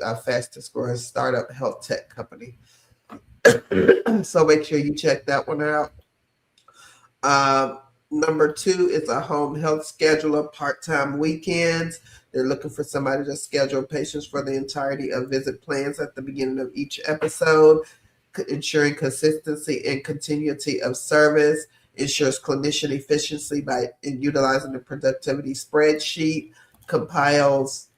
a fastest growing startup health tech company. So make sure you check that one out. Number two is a home health scheduler, part-time weekends. They're looking for somebody to schedule patients for the entirety of visit plans at the beginning of each episode, ensuring consistency and continuity of service, ensures clinician efficiency by utilizing the productivity spreadsheet, compiles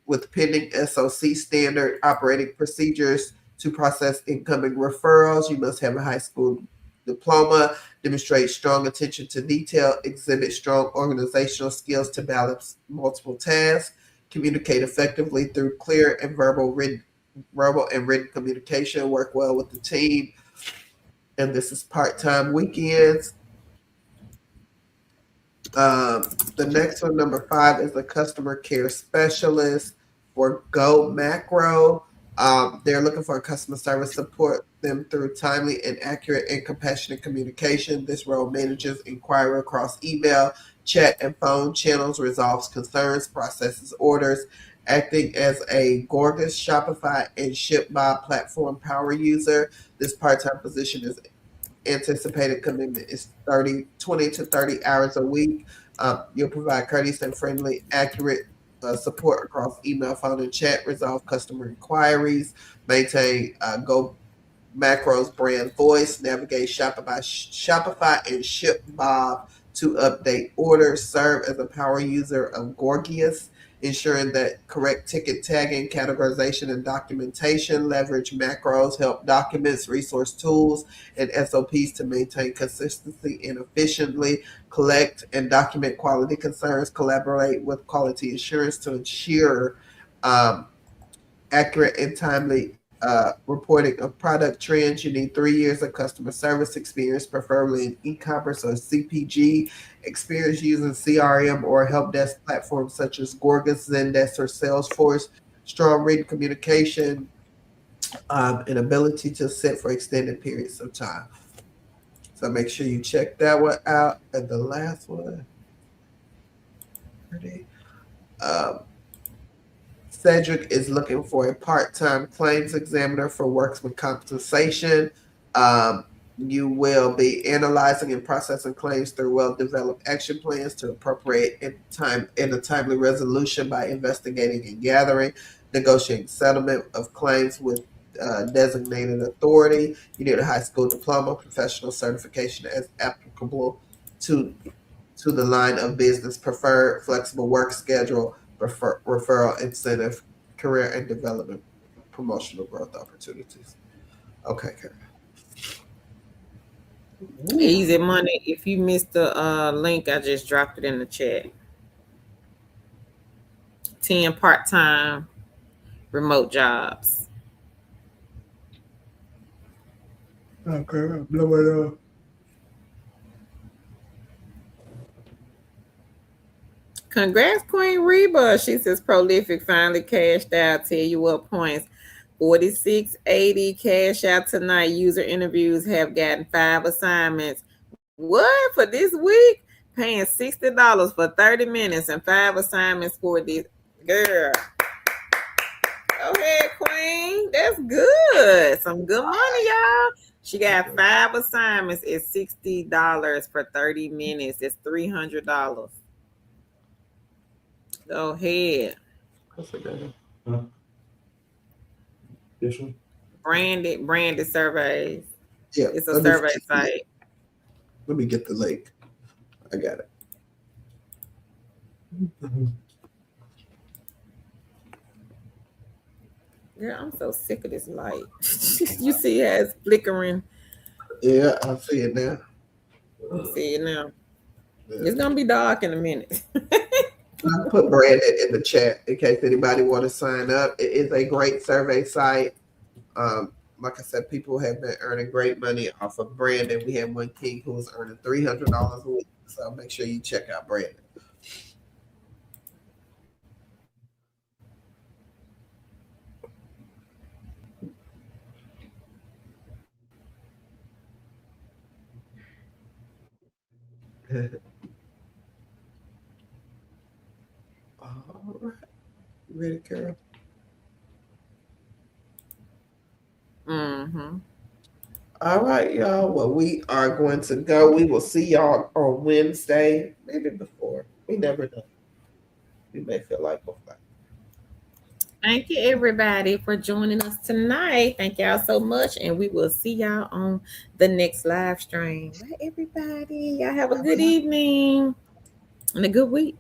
with pending SOC standard operating procedures to process incoming referrals. You must have a high school diploma, demonstrate strong attention to detail, exhibit strong organizational skills to balance multiple tasks, communicate effectively through clear and verbal and written communication, work well with the team. And this is part-time weekends. The next one, number five, is a customer care specialist for Go Macro. They're looking for a customer service support them through timely and accurate and compassionate communication. This role manages inquiry across email, chat, and phone channels, resolves concerns, processes orders, acting as a Gorgas, Shopify, and ShipBob platform power user. This part-time position is anticipated commitment is 20 to 30 hours a week. You'll provide courteous and friendly, accurate support across email, phone, and chat, resolve customer inquiries, maintain Go Macro's brand voice, navigate Shopify and ShipBob to update orders, serve as a power user of Gorgias, ensuring that correct ticket tagging, categorization, and documentation, leverage macros, help documents, resource tools, and SOPs to maintain consistency and efficiently collect and document quality concerns, collaborate with quality assurance to ensure accurate and timely reporting of product trends. You need 3 years of customer service experience, preferably in e-commerce or CPG, experience using CRM or help desk platforms such as Gorgas, Zendesk, or Salesforce, strong written communication, and ability to sit for extended periods of time. So make sure you check that one out. And the last one, um, Cedric is looking for a part-time claims examiner for workers' compensation. Um, you will be analyzing and processing claims through well-developed action plans to appropriate in a timely resolution by investigating and gathering, negotiating settlement of claims with designated authority. You need a high school diploma, professional certification as applicable to the line of business, preferred flexible work schedule, referral incentive, career and development, promotional growth opportunities. Okay, Karen. Easy money. If you missed the link, I just dropped it in the chat. 10 part-time remote jobs. Okay, blow it up. Congrats, Queen Reba. She says prolific finally cashed out. Tell you what points. 4680 cash out tonight. User interviews have gotten 5 assignments. What for this week? Paying $60 for 30 minutes and 5 assignments for this girl. Go ahead, Queen. That's good. Some good money, y'all. She got 5 assignments at $60 for 30 minutes. It's $300. Go ahead. Huh? This one? Branded surveys. Yeah, It's a survey site. Let me get the link. I got it. Girl, I'm so sick of this light. You see how it's flickering. Yeah, I see it now. You see it now. Yeah. It's gonna be dark in a minute. I put Brandon in the chat in case anybody want to sign up. It is a great survey site. Like I said, people have been earning great money off of Brandon. We had one king who was earning $300 a week. So make sure you check out Brandon. All right. You ready, Carol? Mm-hmm. All right, y'all. Well, we are going to go. We will see y'all on Wednesday, maybe before. We never know. We may feel like before. Thank you, everybody, for joining us tonight. Thank y'all so much. And we will see y'all on the next live stream. Bye, everybody. Y'all have a good evening and a good week.